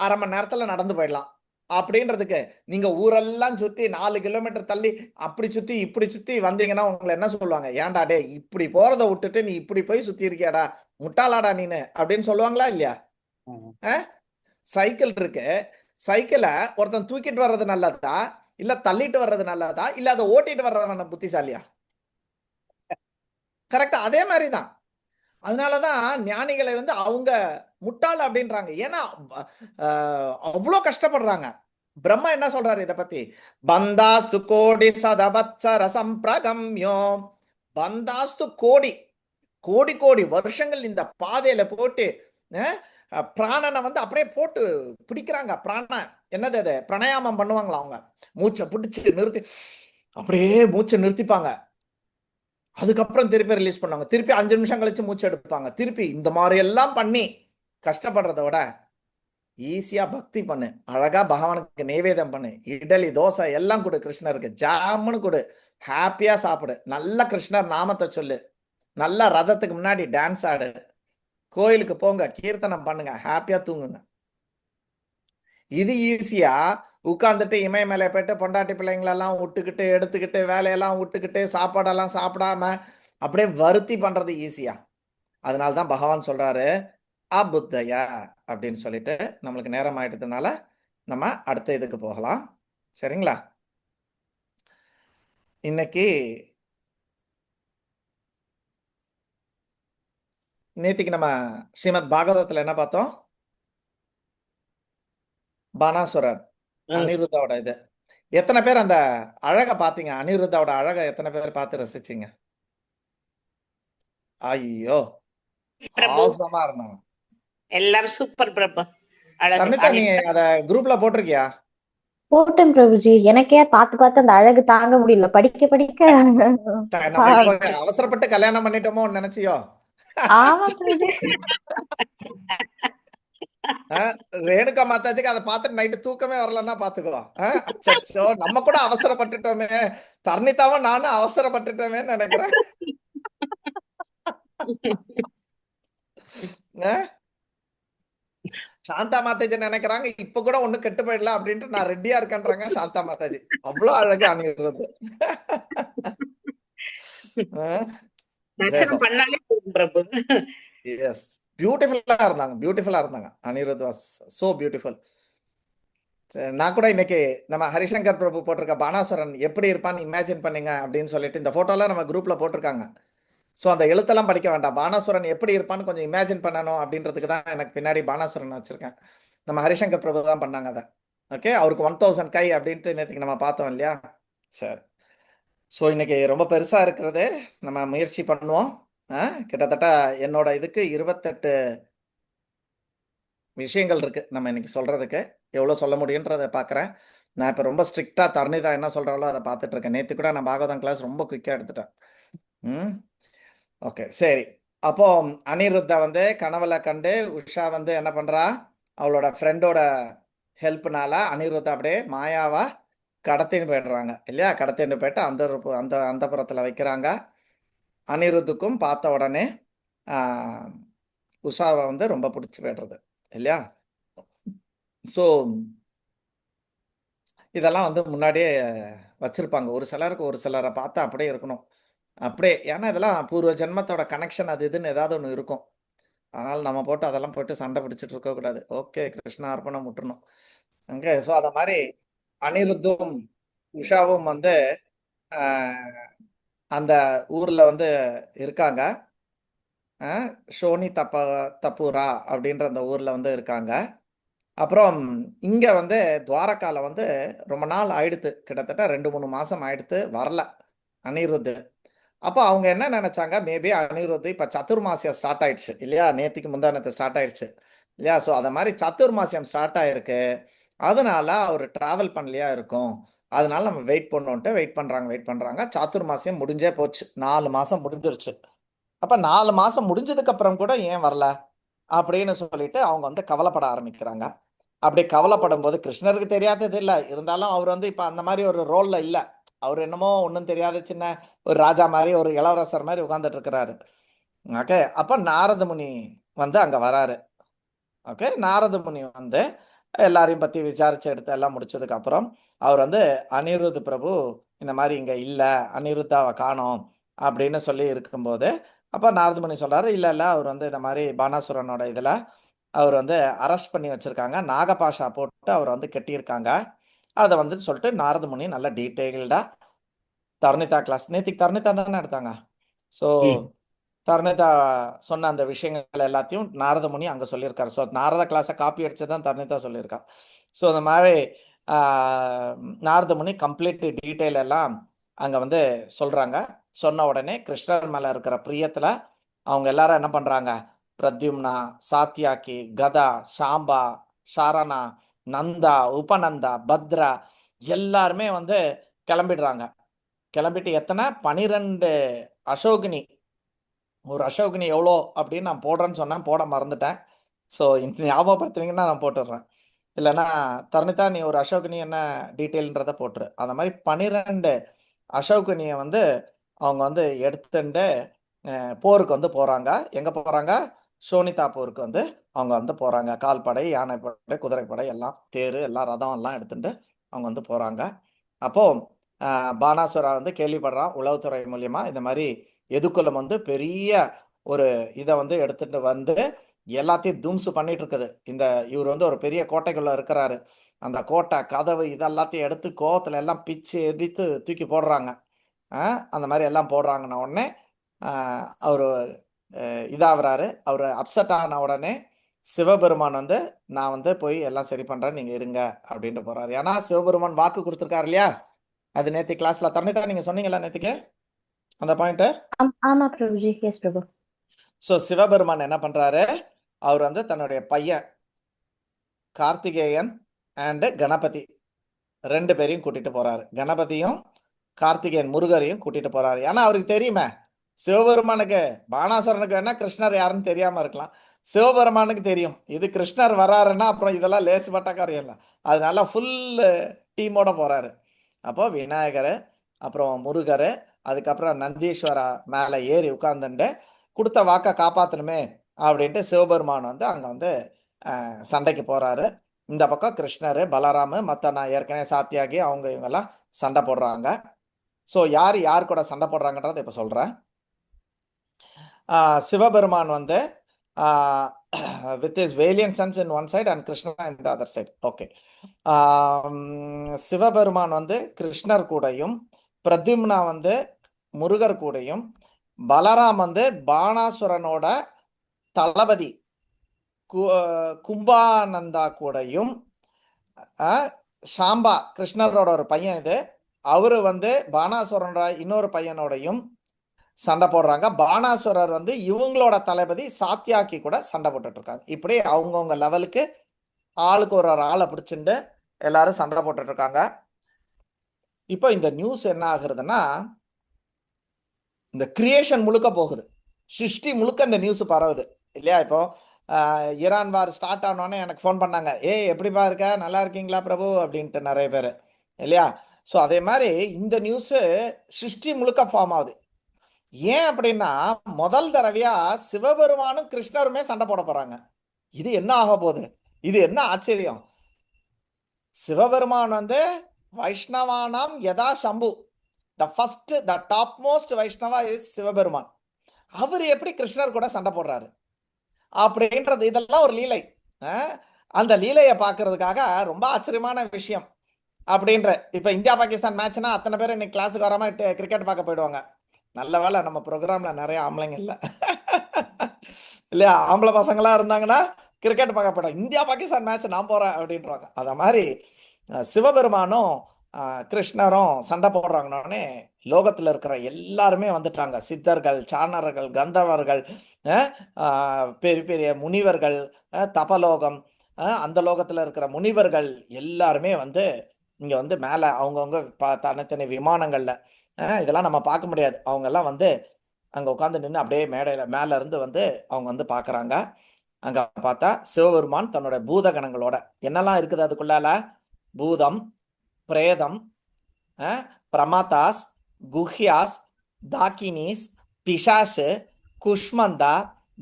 1/2 மணி நேரத்துல நடந்து போயிடலாம் அப்படின்றதுக்கு நீங்க ஊரெல்லாம் சுத்தி 4 கிலோமீட்டர் தள்ளி அப்படி சுத்தி இப்படி சுத்தி வந்தீங்கன்னா உங்களை என்ன சொல்லுவாங்க? ஏன்டா டே இப்படி போறத விட்டுட்டு நீ இப்படி போய் சுத்தி இருக்கியாடா, முட்டாளாடா நீனு அப்படின்னு சொல்லுவாங்களா இல்லையா? சைக்கிள் இருக்கு, சைக்கிளை ஒருத்தன் தூக்கிட்டு வர்றது நல்லதா இல்ல தள்ளிட்டு வர்றது நல்லதா இல்ல அதை ஓட்டிட்டு வர்றதான புத்திசாலியா? கரெக்டா அதே மாதிரி தான். அதனாலதான் ஞானிகளை வந்து அவங்க முட்டாள் அப்படின்றாங்க. ஏன்னா அவ்வளோ கஷ்டப்படுறாங்க. பிரம்மா என்ன சொல்றாரு இத பத்தி? பந்தாஸ்து கோடி சதவத்சர சம்பிரகம்யோ. பந்தாஸ்து கோடி கோடி கோடி வருஷங்கள் இந்த பாதையில போட்டு பிராணனை வந்து அப்படியே போட்டு பிடிக்கிறாங்க. என்னது அது பிரணயாமம் பண்ணுவாங்களா அவங்க? மூச்சை பிடிச்சு நிறுத்தி அப்படியே மூச்சை நிறுத்திப்பாங்க. அதுக்கப்புறம் திருப்பி ரிலீஸ் பண்ணுவாங்க. திருப்பி 5 நிமிஷம் கழிச்சு மூச்சு எடுப்பாங்க. திருப்பி இந்த மாதிரி எல்லாம் பண்ணி கஷ்டப்படுறத விட ஈஸியா பக்தி பண்ணு, அழகா பகவானுக்கு நைவேத்தியம் பண்ணு, இட்லி தோசை எல்லாம் கொடு, கிருஷ்ணருக்கு ஜாமுன்னு கொடு, ஹாப்பியா சாப்பிடு, நல்ல கிருஷ்ணர் நாமத்தை சொல்லு, நல்ல ரதத்துக்கு முன்னாடி டான்ஸ் ஆடு, கோயிலுக்கு போங்க, கீர்த்தனம் பண்ணுங்க, ஹாப்பியா தூங்குங்க. இது ஈஸியா உட்கார்ந்துட்டு இமயமலை போயிட்டு பொண்டாட்டி பிள்ளைங்களெல்லாம் விட்டுக்கிட்டு எடுத்துக்கிட்டு வேலையெல்லாம் விட்டுக்கிட்டு சாப்பாடெல்லாம் சாப்பிடாம அப்படியே வருத்தி பண்றது ஈஸியா. அதனால்தான் பகவான் சொல்றாரு அபுத்தயா அப்படின்னு சொல்லிட்டு. நம்மளுக்கு நேரம் ஆயிட்டதுனால நம்ம அடுத்த இதுக்கு போகலாம். சரிங்களா? இன்னைக்கு நேத்திக்கு நம்ம ஸ்ரீமத் பாகவதத்துல என்ன பார்த்தோம்? பானாசுரர் அனிருத்தாவோட இது. எத்தனை பேர் அந்த அழகை பாத்தீங்க? அனிருத்தாவோட அழகை எத்தனை பேர் பார்த்து ரசிச்சீங்க? ஐயோ ஆசமா இருந்தாங்க எல்லாரும். சூப்பர் பிரபு. தர்ணிதா, நீ அத குரூப்ல போட்டிருக்கியா? போட்டேன் பிரபுஜி. எனக்கே பார்த்து பார்த்து அந்த அழகு தாங்க முடியல. படிக்க படிக்க நம்ம இப்போ அவசரப்பட்டு கல்யாணம் பண்ணிட்டோமோ நினைச்சியோ? ஆமா பிரபுஜி. ரேணுகா மாதாஜிக்கு அதை பார்த்துட்டு நைட்டு தூக்கமே வரலன்னா பாத்துக்கோ. அச்சோ நம்ம கூட அவசரப்பட்டுட்டோமே, தர்ணிதாவும் நானும் அவசரப்பட்டுட்டோமே நினைக்கிறேன். சாந்தா மாதாஜி நினைக்கிறாங்க இப்ப கூட ஒண்ணு கெட்டு போயிடலாம் அப்படின்ட்டு நான் ரெடியா இருக்கேன்றாங்க சாந்தா மாதாஜி. அவ்வளவு அழகு அணிகிறது. பிரபு எஸ், பியூட்டிஃபுல்லா இருந்தாங்க. Anirudh was so beautiful. நான் கூட இன்னைக்கு நம்ம ஹரிசங்கர் பிரபு போட்டிருக்க பானாசுரன் எப்படி இருப்பான்னு இமேஜின் பண்ணீங்க அப்படின்னு சொல்லிட்டு இந்த போட்டோலாம் நம்ம குரூப்ல போட்டிருக்காங்க. ஸோ அந்த எழுத்தெல்லாம் படிக்க வேண்டாம், பானாசுரன் எப்படி இருப்பான்னு கொஞ்சம் இமேஜின் பண்ணணும் அப்படின்றதுக்கு தான் எனக்கு பின்னாடி பானாசுரன் வச்சிருக்கேன். நம்ம ஹரிசங்கர் பிரபு தான் பண்ணாங்க அதை. ஓகே, அவருக்கு 1000 கை அப்படின்ட்டு நேற்றுக்கு நம்ம பார்த்தோம் இல்லையா? சரி, ஸோ இன்னைக்கு ரொம்ப பெருசா இருக்கிறது, நம்ம முயற்சி பண்ணுவோம். கிட்டத்தட்ட என்னோட இதுக்கு 28 விஷயங்கள் இருக்கு நம்ம இன்னைக்கு சொல்றதுக்கு. எவ்வளோ சொல்ல முடியுன்றதை பார்க்குறேன். நான் இப்போ ரொம்ப ஸ்ட்ரிக்டா தர்ணிதா என்ன சொல்றாங்களோ அதை பார்த்துட்டு இருக்கேன். நேற்று கூட நான் பாகவதம் கிளாஸ் ரொம்ப குயிக்காக எடுத்துட்டேன். ஓகே, சரி. அப்போ அனிருத்தா வந்து கனவுல கண்டு உஷா வந்து என்ன பண்றா? அவளோட ஃப்ரெண்டோட ஹெல்ப்னால அனிருத்தா அப்படியே மாயாவா கடத்தின்னு போயிடுறாங்க இல்லையா? கடத்தின்னு போயிட்டு அந்த புறத்துல வைக்கிறாங்க. அனிருத்துக்கும் பார்த்த உடனே உஷாவை வந்து ரொம்ப பிடிச்சி போயிடுறது இல்லையா? ஸோ இதெல்லாம் வந்து முன்னாடியே வச்சிருப்பாங்க. ஒரு சிலருக்கு ஒரு சிலரை பார்த்தா அப்படியே இருக்கணும், அப்படியே. ஏன்னா இதெல்லாம் பூர்வ ஜென்மத்தோட கனெக்ஷன், அது இதுன்னு ஏதாவது ஒன்று இருக்கும். அதனால நம்ம போட்டு அதெல்லாம் போட்டு சண்டை பிடிச்சிட்டு இருக்க கூடாது. ஓகே, கிருஷ்ணா அர்ப்பணம் விட்டுறணும் அங்கே. ஸோ அத மாதிரி அனிருத்தும் உஷாவும் வந்து அந்த ஊர்ல வந்து இருக்காங்க. ஷோனி தப்புரா அப்படின்ற அந்த ஊர்ல வந்து இருக்காங்க. அப்புறம் இங்க வந்து துவாரகால வந்து ரொம்ப நாள் ஆயிடுத்து, கிட்டத்தட்ட 2-3 மாசம் ஆயிடுத்து, வரல அனிருத்து. அப்போ அவங்க என்ன நினைச்சாங்க, மேபி அனிருத் இப்ப சத்துர்மாசியம் ஸ்டார்ட் ஆயிடுச்சு இல்லையா? நேத்திக்கு முந்தானத்து ஸ்டார்ட் ஆயிடுச்சு இல்லையா? ஸோ அதை மாதிரி சத்துர்மாசியம் ஸ்டார்ட் ஆயிருக்கு, அதனால அவர் டிராவல் பண்ணலையா இருக்கும், அதனால நம்ம வெயிட் பண்ணோன்ட்டு வெயிட் பண்றாங்க. சாத்துர்மாசியம் முடிஞ்சே போச்சு, 4 மாசம் முடிஞ்சிருச்சு. அப்ப 4 மாசம் முடிஞ்சதுக்கு அப்புறம் கூட ஏன் வரல அப்படின்னு சொல்லிட்டு அவங்க வந்து கவலைப்பட ஆரம்பிக்கிறாங்க. அப்படி கவலைப்படும் போது கிருஷ்ணருக்கு தெரியாதது இல்லை, இருந்தாலும் அவர் வந்து இப்ப அந்த மாதிரி ஒரு ரோல்ல இல்லை. அவர் என்னமோ ஒன்றும் தெரியாத சின்ன ஒரு ராஜா மாதிரி, ஒரு இளவரசர் மாதிரி உட்கார்ந்துட்டு இருக்கிறாரு. ஓகே, அப்ப நாரத முனி வந்து அங்க வராரு. ஓகே, நாரத முனி வந்து எல்லாரையும் பத்தி விசாரிச்சு எடுத்து எல்லாம் முடிச்சதுக்கு அப்புறம் அவர் வந்து அனிருத் பிரபு இந்த மாதிரி இங்க இல்ல, அனிருத்தாவை காணோம் அப்படின்னு சொல்லி இருக்கும்போது, அப்ப நாரத முனி சொல்றாரு, இல்ல அவர் வந்து இந்த மாதிரி பானாசுரனோட இதுல அவர் வந்து அரெஸ்ட் பண்ணி வச்சிருக்காங்க, நாகபாஷா போட்டு அவர் வந்து கெட்டியிருக்காங்க. அதை வந்து சொல்லிட்டு நாரத முனி நல்ல டீட்டெயில்டா தர்ணிதா கிளாஸ் நேத்திக்கு தர்ணிதா தானே எடுத்தாங்க. ஸோ தருணிதா சொன்ன அந்த விஷயங்கள் எல்லாத்தையும் நாரத முனி அங்கே சொல்லியிருக்காரு. ஸோ நாரத கிளாஸை காப்பி அடிச்சு தான் தருணிதா சொல்லியிருக்கான். ஸோ இந்த மாதிரி நாரத முனி கம்ப்ளீட் டீட்டெயில் எல்லாம் அங்கே வந்து சொல்கிறாங்க. சொன்ன உடனே கிருஷ்ணர் மேலே இருக்கிற பிரியத்தில் அவங்க எல்லாரும் என்ன பண்ணுறாங்க, பிரத்யும்னா, சாத்தியாக்கி, கதா, சாம்பா, ஷாரணா, நந்தா, உபநந்தா, பத்ரா எல்லாருமே வந்து கிளம்பிடுறாங்க. கிளம்பிட்டு எத்தனை 12 அசோகினி. ஒரு அசோகினி எவ்வளோ அப்படின்னு நான் போடுறேன்னு சொன்னேன், போட மறந்துட்டேன். ஸோ ஞாபகப்படுத்துனீங்கன்னா நான் போட்டுடுறேன். இல்லைன்னா தருணிதா நீ ஒரு அசோகினி என்ன டீட்டெயில்ன்றதை போட்டுரு. அந்த மாதிரி 12 அசோகினியை வந்து அவங்க வந்து எடுத்துட்டு போருக்கு வந்து போகிறாங்க. எங்கே போகிறாங்க? சோனிதா போருக்கு வந்து அவங்க வந்து போகிறாங்க. கால்படை, யானைப்படை, குதிரைப்படை எல்லாம், தேர் எல்லாம், ரதம் எல்லாம் எடுத்துட்டு அவங்க வந்து போகிறாங்க. அப்போது பானாசுரா வந்து கேள்விப்படுறான் உளவுத்துறை மூலியமா, இந்த மாதிரி எதுக்குலம் வந்து பெரிய ஒரு இதை வந்து எடுத்துட்டு வந்து எல்லாத்தையும் தூம்சு பண்ணிட்டு இருக்குது. இவர் வந்து ஒரு பெரிய கோட்டைக்குள்ள இருக்கிறாரு. அந்த கோட்டை கதவு இதெல்லாத்தையும் எடுத்து கோவத்துல எல்லாம் பிச்சு எடித்து தூக்கி போடுறாங்க. அந்த மாதிரி எல்லாம் போடுறாங்கன்ன உடனே அவர் இதாகிறாரு. அவர் அப்செட் ஆன உடனே சிவபெருமான் வந்து நான் வந்து போய் எல்லாம் சரி பண்றேன், நீங்க இருங்க அப்படின்ட்டு போறாரு. ஏன்னா சிவபெருமான் வாக்கு கொடுத்துருக்காரு இல்லையா? அது நேற்று கிளாஸ்ல தருணிதா நீங்க சொன்னீங்களா நேற்றுக்கு அந்த பாயிண்ட்? ஆமா பிரபுஜி. எஸ் பிரபு. ஸோ சிவபெருமான் என்ன பண்றாரு, அவர் வந்து தன்னுடைய பையன் கார்த்திகேயன் அண்டு கணபதி 2 பேரையும் கூட்டிட்டு போறாரு. கணபதியும் கார்த்திகேயன் முருகரையும் கூட்டிட்டு போறாரு. ஏன்னா அவருக்கு தெரியுமே, சிவபெருமானுக்கு பானாசுரனுக்கு வேணா கிருஷ்ணர் யாருன்னு தெரியாம இருக்கலாம், சிவபெருமானுக்கு தெரியும் இது கிருஷ்ணர் வராருன்னா அப்புறம் இதெல்லாம் லேசுப்பட்ட காரியம் இல்லை. அதனால ஃபுல் டீமோட போறாரு. அப்போ விநாயகர், அப்புறம் முருகர், அதுக்கப்புறம் நந்தீஸ்வரா மேலே ஏறி உட்கார்ந்துட்டு கொடுத்த வாக்கை காப்பாற்றணுமே அப்படின்ட்டு சிவபெருமான் வந்து அங்கே வந்து சண்டைக்கு போகிறாரு. இந்த பக்கம் கிருஷ்ணர், பலராமு, மற்ற நான் ஏற்கனவே சாத்தியாகி அவங்க இவங்கெல்லாம் சண்டை போடுறாங்க. ஸோ யார் யார் கூட சண்டை போடுறாங்கன்றதை இப்போ சொல்கிறேன். சிவபெருமான் வந்து with his valiant sons in one side and Krishna in the other side. Okay, Sivaperuman வந்து கிருஷ்ணர் கூடயும், பிரத்யும்னா வந்து முருகர் கூடயும், பலராம் வந்து பானாசுரனோட தளபதி கும்பானந்தா கூடயும், சாம்பா கிருஷ்ணரோட ஒரு பையன் இது, அவரு வந்து பானாசுரனோட இன்னொரு பையனோடையும் சண்டை போடுறாங்க. பானாசுரர் வந்து இவங்களோட தளபதி சாத்தியாக்கி கூட சண்டை போட்டுட்டு இருக்காங்க. இப்படி அவங்கவுங்க லெவலுக்கு ஆளுக்கு ஒரு ஆளை பிடிச்சிட்டு எல்லாரும் சண்டை போட்டுட்டு இருக்காங்க. இப்போ இந்த நியூஸ் என்ன ஆகுறதுன்னா, இந்த கிரியேஷன் முழுக்க போகுது, சிருஷ்டி முழுக்க இந்த நியூஸ் பரவுது இல்லையா? இப்போ ஈரான் வார் ஸ்டார்ட் ஆனோடனே எனக்கு ஃபோன் பண்ணாங்க, எப்படிப்பா இருக்க, நல்லா இருக்கீங்களா பிரபு அப்படின்ட்டு நிறைய பேர் இல்லையா? ஸோ அதே மாதிரி இந்த நியூஸு சிருஷ்டி முழுக்க ஃபார்ம் ஆகுது. ஏன் அப்படின்னா முதல் தடவையா சிவபெருமானும் கிருஷ்ணருமே சண்டை போட போறாங்க. இது என்ன ஆக போகுது, இது என்ன ஆச்சரியம். சிவபெருமான் வந்து வைஷ்ணவானாம் யதா சம்பு, the top most Vaishnava is Sivaperuman. அவர் எப்படி கிருஷ்ணர் கூட சண்டை போடுறாரு அப்படின்றது இதெல்லாம் ஒரு லீலை. அந்த லீலையை பார்க்கறதுக்காக ரொம்ப ஆச்சரியமான விஷயம் அப்படின்ற. இப்ப இந்தியா பாகிஸ்தான் மேட்ச்னா அத்தனை பேர் இன்னைக்கு கிளாஸுக்கு வராம கிரிக்கெட் பார்க்க போயிடுவாங்க. நல்ல வேலை நம்ம ப்ரோக்ராம்ல நிறைய ஆம்பளைங்க இல்லை இல்லையா? ஆம்பளை பசங்களா இருந்தாங்கன்னா கிரிக்கெட் பார்க்க போயிடும், இந்தியா பாகிஸ்தான் மேட்ச் நான் போறேன் அப்படின்றாங்க. அத மாதிரி சிவபெருமானும் கிருஷ்ணரும் சண்டை போடுறாங்கன்னே லோகத்துல இருக்கிற எல்லாருமே வந்துட்டாங்க. சித்தர்கள், சாணர்கள், கந்தவர்கள், பெரிய பெரிய முனிவர்கள், தபலோகம், அந்த லோகத்துல இருக்கிற முனிவர்கள் எல்லாருமே வந்து இங்க வந்து மேல அவங்கவுங்க தனித்தனி விமானங்கள்ல, இதெல்லாம் நம்ம பார்க்க முடியாது, அவங்க எல்லாம் வந்து அங்க உட்காந்து நின்று அப்படியே மேடையில மேல இருந்து வந்து அவங்க வந்து பாக்குறாங்க. அங்க பார்த்தா சிவபெருமான் தன்னோட பூதகணங்களோட என்னெல்லாம் இருக்குது அதுக்குள்ளால, பூதம், பிரேதம், பிரமாதாஸ், குஹ்யாஸ், தாக்கினீஸ், பிசாசு, குஷ்மந்தா,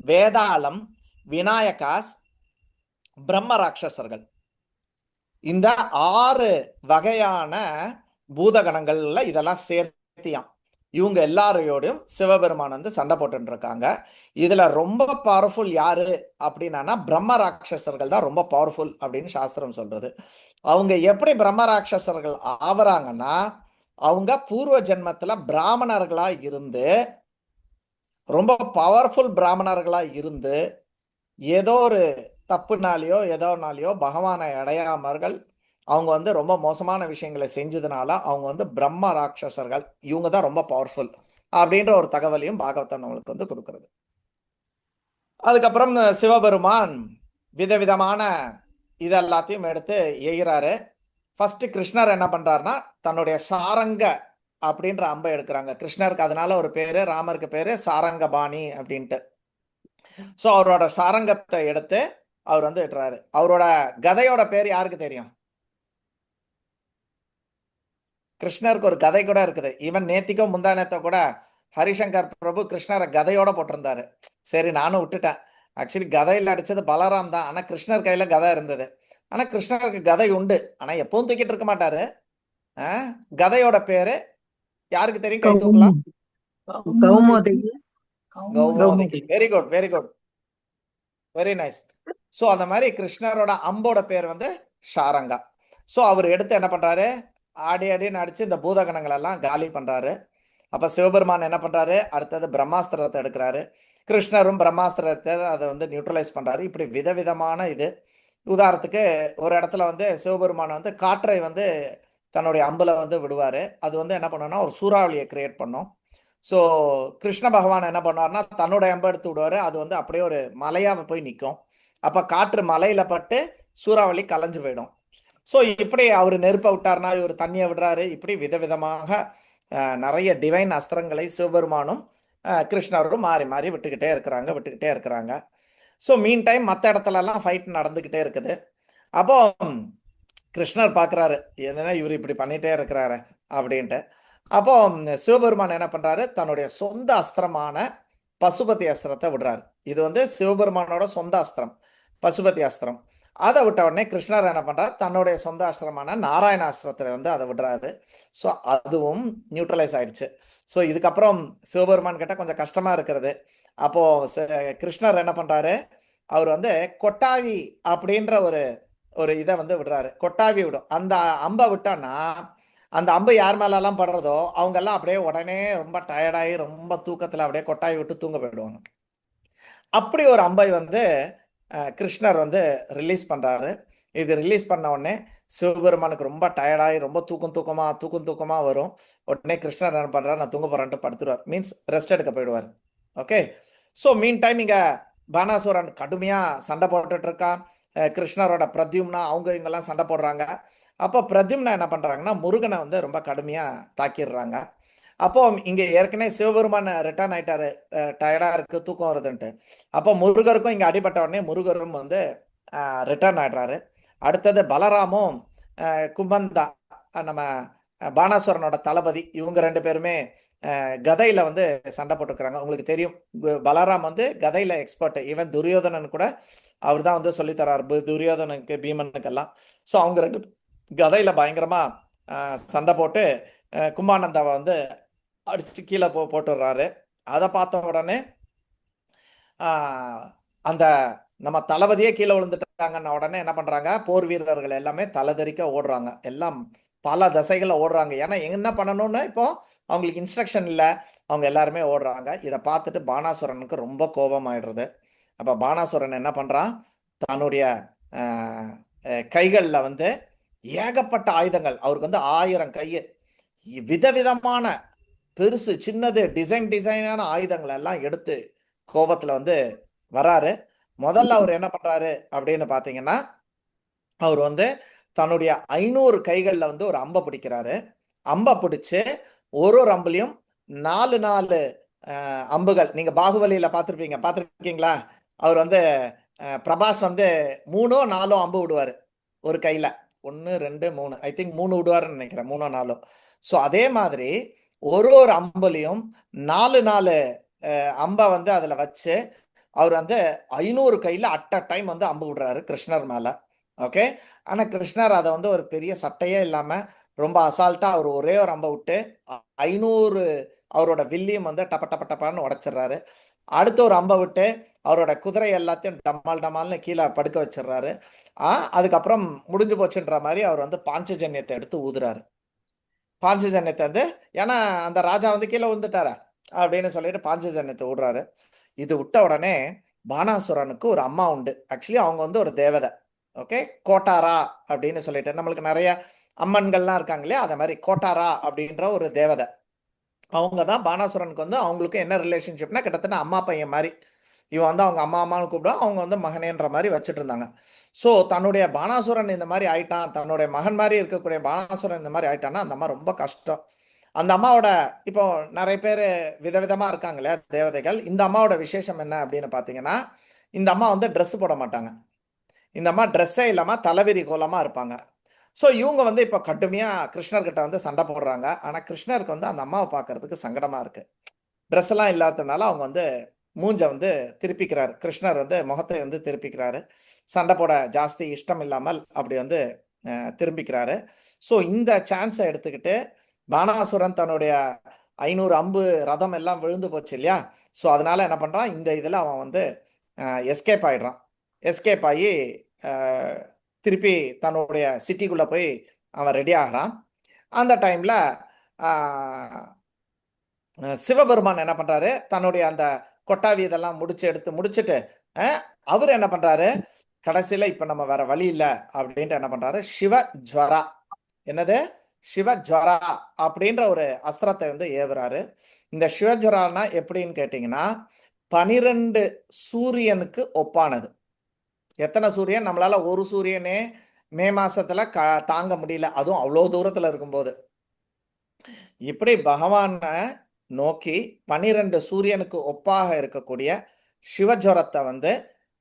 வேதாளம், விநாயகாஸ், பிரம்ம ராட்சசர்கள், இந்த 6 வகையான பூதகணங்கள்ல இதெல்லாம் சேர்த்தியாம். இவங்க எல்லாரையோடையும் சிவபெருமான் வந்து சண்டை போட்டு இருக்காங்க. இதுல ரொம்ப பவர்ஃபுல் யாரு அப்படின்னா பிரம்ம ராட்சசர்கள் தான் ரொம்ப பவர்ஃபுல் அப்படின்னு சாஸ்திரம் சொல்றது. அவங்க எப்படி பிரம்ம ராட்சசர்கள் ஆவறாங்கன்னா, அவங்க பூர்வ ஜென்மத்துல பிராமணர்களா இருந்து ரொம்ப பவர்ஃபுல் பிராமணர்களா இருந்து ஏதோ ஒரு தப்புனாலேயோ ஏதோனாலேயோ பகவானை அடையாமர்கள் அவங்க வந்து ரொம்ப மோசமான விஷயங்களை செஞ்சதுனால அவங்க வந்து பிரம்ம ராட்சசர்கள், இவங்க தான் ரொம்ப பவர்ஃபுல் அப்படின்ற ஒரு தகவலையும் பாகவதன் நம்மளுக்கு வந்து கொடுக்கிறது. அதுக்கப்புறம் சிவபெருமான் விதவிதமான இதெல்லாத்தையும் எடுத்து எய்கிறாரு. ஃபர்ஸ்ட் கிருஷ்ணர் என்ன பண்றாருன்னா தன்னுடைய சாரங்க அப்படின்ற அம்பை எடுக்கிறாங்க. கிருஷ்ணருக்கு அதனால ஒரு பேரு, ராமருக்கு பேரு சாரங்கபாணி அப்படின்ட்டு. ஸோ அவரோட சாரங்கத்தை எடுத்து அவர் வந்து இட்டுறாரு. அவரோட கதையோட பேர் யாருக்கு தெரியும்? கிருஷ்ணருக்கு ஒரு கதை கூட இருக்குது. ஈவன் நேத்திக்கும் முந்தானத்தை கூட ஹரிசங்கர் பிரபு கிருஷ்ணரை கதையோட போட்டிருந்தாரு. சரி நானும் விட்டுட்டேன். ஆக்சுவலி கதையில் அடிச்சது பலராம் தான். ஆனா கிருஷ்ணர் கையில கதை இருந்தது. ஆனா கிருஷ்ணருக்கு கதை உண்டு, ஆனா எப்பவும் தூக்கிட்டு இருக்க மாட்டாரு. கதையோட பேரு யாருக்கு தெரியும்? கை தூக்கலாம். Kaumodaki. Very good, very good, very nice. So அந்த மாதிரி கிருஷ்ணரோட அம்போட பேர் வந்து ஷாரங்கா. ஸோ அவர் எடுத்து என்ன பண்றாரு, ஆடி அடின்னு அடிச்சு இந்த பூதகணங்கள் எல்லாம் காலி பண்றாரு. அப்ப சிவபெருமான் என்ன பண்றாரு, அடுத்தது பிரம்மாஸ்திரத்தை எடுக்கிறாரு. கிருஷ்ணரும் பிரம்மாஸ்திரத்தை அதை வந்து நியூட்ரலைஸ் பண்றாரு. இப்படி விதவிதமான இது. உதாரணத்துக்கு ஒரு இடத்துல வந்து சிவபெருமான் வந்து காற்றை வந்து தன்னுடைய அம்புல வந்து விடுவாரு. அது வந்து என்ன பண்ணோம்னா ஒரு சூறாவளியை கிரியேட் பண்ணும். ஸோ கிருஷ்ண பகவான் என்ன பண்ணுவார்னா தன்னோட அம்பை எடுத்து விடுவாரு. அது வந்து அப்படியே ஒரு மலையா போய் நிற்கும். அப்ப காற்று மலையில பட்டு சூறாவளி கலைஞ்சு போயிடும். ஸோ இப்படி அவர் நெருப்பை விட்டார்னா இவர் தண்ணியை விடுறாரு. இப்படி விதவிதமாக நிறைய டிவைன் அஸ்திரங்களை சிவபெருமானும் கிருஷ்ணரும் மாறி மாறி விட்டுக்கிட்டே இருக்கிறாங்க. ஸோ மீன் டைம் மற்ற இடத்துலலாம் ஃபைட் நடந்துக்கிட்டே இருக்குது. அப்போ கிருஷ்ணர் பார்க்குறாரு, என்னன்னா இவர் இப்படி பண்ணிகிட்டே இருக்கிறாரு அப்படின்ட்டு. அப்போ சிவபெருமான் என்ன பண்ணுறாரு, தன்னுடைய சொந்த அஸ்திரமான பசுபதி அஸ்திரத்தை விடுறாரு. இது வந்து சிவபெருமானோட சொந்த அஸ்திரம், பசுபதி அஸ்திரம். அதை விட்ட உடனே கிருஷ்ணர் என்ன பண்ணுறாரு, தன்னுடைய சொந்த அஸ்திரமான நாராயண அஸ்திரத்தை வந்து அதை விடுறாரு. ஸோ அதுவும் நியூட்ரலைஸ் ஆயிடுச்சு. ஸோ இதுக்கப்புறம் சிவபெருமான் கிட்ட கொஞ்சம் கஷ்டமாக இருக்கிறது. அப்போது கிருஷ்ணர் என்ன பண்ணுறாரு, அவர் வந்து கொட்டாவி அப்படின்ற ஒரு இதை வந்து விடுறாரு. கொட்டாவி விடும். அந்த அம்பை விட்டான்னா அந்த அம்பு யார் மேலெல்லாம் படுறதோ அவங்கெல்லாம் அப்படியே உடனே ரொம்ப டயர்டாகி ரொம்ப தூக்கத்தில் அப்படியே கொட்டாவி விட்டு தூங்க போயிடுவாங்க. அப்படி ஒரு அம்பை வந்து கிருஷ்ணர் வந்து ரிலீஸ் பண்ணுறாரு. இது ரிலீஸ் பண்ண உடனே சிவபெருமானுக்கு ரொம்ப டயர்டாகி ரொம்ப தூக்கமாக வரும். உடனே கிருஷ்ணர் என்ன பண்ணுறாரு, நான் தூங்க போகிறேன்ட்டு படுத்துடுவார். மீன்ஸ் ரெஸ்ட் எடுக்க போயிடுவார். ஓகே. ஸோ மீன் டைம் இங்கே பானாசுரன் கடுமையாக சண்டை போட்டுட்டு இருக்கான். கிருஷ்ணரோட பிரத்யும்னா அவங்க இவங்கெல்லாம் சண்டை போடுறாங்க. அப்போ பிரத்யும்னா என்ன பண்ணுறாங்கன்னா முருகனை வந்து ரொம்ப கடுமையாக தாக்கிடுறாங்க. அப்போ இங்கே ஏற்கனவே சிவபெருமான் ரிட்டர்ன் ஆயிட்டாரு, டயர்டாக இருக்கு, தூக்கம் வருதுன்ட்டு. அப்போ முருகருக்கும் இங்கே அடிபட்ட உடனே முருகரும் வந்து ரிட்டர்ன் ஆயிடுறாரு. அடுத்தது பலராமும் கும்பந்தா நம்ம பானாசுரனோட தளபதி, இவங்க ரெண்டு பேருமே கதையில வந்து சண்டை போட்டுருக்குறாங்க. உங்களுக்கு தெரியும் பலராம் வந்து கதையில எக்ஸ்பர்ட். ஈவன் துரியோதனன் கூட அவர் தான் வந்து சொல்லித்தரார் துரியோதனுக்கு பீமனுக்கெல்லாம். ஸோ அவங்க ரெண்டு கதையில பயங்கரமா சண்டை போட்டு கும்பானந்தாவை வந்து அடிச்சு கீழே போட்டுடுறாரு. அதை பார்த்த உடனே அந்த நம்ம தளபதியே கீழே விழுந்துட்டாங்கன்ன உடனே என்ன பண்றாங்க, போர் வீரர்கள் எல்லாமே தலைதெறிக்க ஓடுறாங்க. எல்லாம் பல திசைகளில் ஓடுறாங்க. ஏன்னா என்ன பண்ணணும்னு இப்போ அவங்களுக்கு இன்ஸ்ட்ரக்ஷன் இல்லை, அவங்க எல்லாருமே ஓடுறாங்க. இதை பார்த்துட்டு பானாசுரனுக்கு ரொம்ப கோபம் ஆயிடுறது. அப்போ பானாசுரன் என்ன பண்றான், தன்னுடைய கைகளில் வந்து ஏகப்பட்ட ஆயுதங்கள், அவருக்கு வந்து 1000 கை, விதவிதமான பெருசு சின்னது டிசைனான ஆயுதங்கள் எல்லாம் எடுத்து கோபத்தில் வந்து வராரு. முதல்ல அவர் என்ன பண்றாரு அப்படின்னு பார்த்தீங்கன்னா, அவர் வந்து தன்னுடைய 500 கைகளில் வந்து ஒரு அம்பை பிடிக்கிறாரு. அம்பை பிடிச்சு ஒரு அம்புலையும் 4 அம்புகள், நீங்க பாகுபலியில பார்த்துருக்கீங்களா? அவர் வந்து பிரபாஸ் வந்து 3 or 4 அம்பு விடுவாரு ஒரு கையில. 1 2 3 ஐ திங்க் 3 விடுவாருன்னு நினைக்கிறேன், 3 or 4. ஸோ அதே மாதிரி ஒரு அம்புலையும் 4 அம்பை வந்து அதுல வச்சு அவர் வந்து 500 கையில அட் அ டைம் வந்து அம்பு விடுறாரு கிருஷ்ணர் மேல. ஓகே. ஆனா கிருஷ்ணர் அதை வந்து ஒரு பெரிய சட்டையே இல்லாம ரொம்ப அசால்ட்டா அவர் ஒரே ஒரு அம்பை விட்டு 500 அவரோட வில்லியும் வந்து டப்பான்னு உடைச்சிடுறாரு. அடுத்த ஒரு அம்பை விட்டு அவரோட குதிரை எல்லாத்தையும் டமால்னு கீழே படுக்க வச்சிடுறாரு. அதுக்கப்புறம் முடிஞ்சு போச்சுன்ற மாதிரி அவர் வந்து பாஞ்சஜன்யத்தை எடுத்து ஊதுறாரு. பாஞ்சஜன்யத்தை வந்து, ஏன்னா அந்த ராஜா வந்து கீழே விழுந்துட்டாரா, அப்படின்னு சொல்லிட்டு பாஞ்சஜன்யத்தை விடுறாரு. இது விட்ட உடனே பானாசுரனுக்கு ஒரு அம்மா உண்டு. ஆக்சுவலி அவங்க வந்து ஒரு தேவதை. ஓகே, கோட்டாரா அப்படின்னு சொல்லிட்டு நம்மளுக்கு நிறைய அம்மன்கள்லாம் இருக்காங்க இல்லையா, அதை மாதிரி கோட்டாரா அப்படின்ற ஒரு தேவதை. அவங்க தான் பானாசுரனுக்கு வந்து அவங்களுக்கு என்ன ரிலேஷன்ஷிப்னா கிட்டத்தட்ட அம்மா பையன் மாதிரி. இவன் வந்து அவங்க அம்மா அம்மான்னு கூப்பிடுவா, அவங்க வந்து மகனேன்ற மாதிரி வச்சுட்டு இருந்தாங்க. ஸோ தன்னுடைய பானாசுரன் இந்த மாதிரி ஆயிட்டான், தன்னுடைய மகன் மாதிரி இருக்கக்கூடிய பானாசுரன் இந்த மாதிரி ஆயிட்டான்னா அந்த அம்மா ரொம்ப கஷ்டம். அந்த அம்மாவோட இப்போ நிறைய பேர் விதவிதமா இருக்காங்க இல்லையா தேவதைகள். இந்த அம்மாவோட விசேஷம் என்ன அப்படின்னு பார்த்தீங்கன்னா, இந்த அம்மா வந்து ட்ரெஸ் போட மாட்டாங்க. இந்த அம்மா ட்ரெஸ்ஸே இல்லாமல் தலைவிரி கோலமா இருப்பாங்க. ஸோ இவங்க வந்து இப்போ கடுமையாக கிருஷ்ணர்கிட்ட வந்து சண்டை போடுறாங்க. ஆனால் கிருஷ்ணருக்கு வந்து அந்த அம்மாவை பார்க்கறதுக்கு சங்கடமா இருக்கு. ட்ரெஸ் எல்லாம் இல்லாததுனால அவங்க வந்து மூஞ்ச வந்து திருப்பிக்கிறாரு. கிருஷ்ணர் வந்து முகத்தை வந்து திருப்பிக்கிறாரு. சண்டை போட ஜாஸ்தி இஷ்டம் இல்லாமல் அப்படி வந்து திரும்பிக்கிறாரு. ஸோ இந்த சான்ஸை எடுத்துக்கிட்டு பானாசுரன் தன்னுடைய 500 அம்பு ரதம் எல்லாம் விழுந்து போச்சு இல்லையா. ஸோ அதனால என்ன பண்றான், இந்த இதில் அவன் வந்து எஸ்கேப் ஆயிடுறான். எஸ்கேப் ஆகி திருப்பி தன்னுடைய சிட்டிக்குள்ள போய் அவன் ரெடி ஆகிறான். அந்த டைம்ல சிவபெருமான் என்ன பண்றாரு, தன்னுடைய அந்த கொட்டாவி இதெல்லாம் முடிச்சுட்டு அவர் என்ன பண்றாரு, கடைசியில இப்ப நம்ம வேற வழி இல்லை அப்படின்ட்டு என்ன பண்றாரு, சிவஜ்வரா, என்னது சிவஜ்வரா அப்படின்ற ஒரு அஸ்திரத்தை வந்து ஏவுறாரு. இந்த சிவஜ்வரானா எப்படின்னு கேட்டீங்கன்னா 12 சூரியனுக்கு ஒப்பானது. எத்தனை சூரியன், நம்மளால ஒரு சூரியனே மே மாசத்துல தாங்க முடியல, அதுவும் அவ்வளோ தூரத்துல இருக்கும்போது. இப்படி பகவானை நோக்கி 12 சூரியனுக்கு ஒப்பாக இருக்கக்கூடிய சிவஜ்வரத்தை வந்து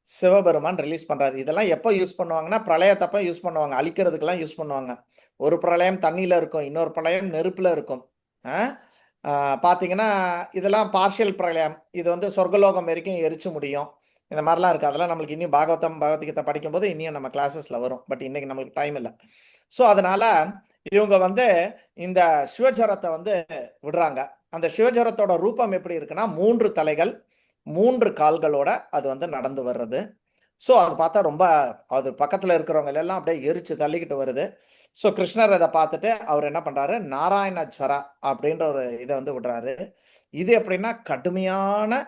சிவபெருமான் ரிலீஸ் பண்றாரு. இதெல்லாம் எப்போ யூஸ் பண்ணுவாங்கன்னா பிரளயத்தப்ப யூஸ் பண்ணுவாங்க, அழிக்கிறதுக்கெல்லாம் யூஸ் பண்ணுவாங்க. ஒரு பிரளயம் தண்ணியில இருக்கும், இன்னொரு பிரளயம் நெருப்புல இருக்கும். பார்த்தீங்கன்னா இதெல்லாம் பார்ஷியல் பிரளயம். இது வந்து சொர்க்கலோகம் வரைக்கும் எரிச்சு முடியும். இந்த மாதிரிலாம் இருக்குது. அதெல்லாம் நம்மளுக்கு இன்னும் பகவத்கீதை படிக்கும்போது இன்னும் நம்ம கிளாஸஸ்ல வரும். பட் இன்னைக்கு நம்மளுக்கு டைம் இல்லை. ஸோ அதனால இவங்க வந்து இந்த சிவஜ்வரத்தை வந்து விடுறாங்க. அந்த சிவஜ்வரத்தோட ரூபம் எப்படி இருக்குன்னா 3 தலைகள் 3 கால்களோட அது வந்து நடந்து வர்றது. ஸோ அது பார்த்தா ரொம்ப, அது பக்கத்தில் இருக்கிறவங்க எல்லாம் அப்படியே எரிச்சு தள்ளிக்கிட்டு வருது. ஸோ கிருஷ்ணர் அதை பார்த்துட்டு அவர் என்ன பண்றாரு, நாராயணஜ்வரா அப்படின்ற ஒரு இதை வந்து விடுறாரு. இது எப்படின்னா கடுமையான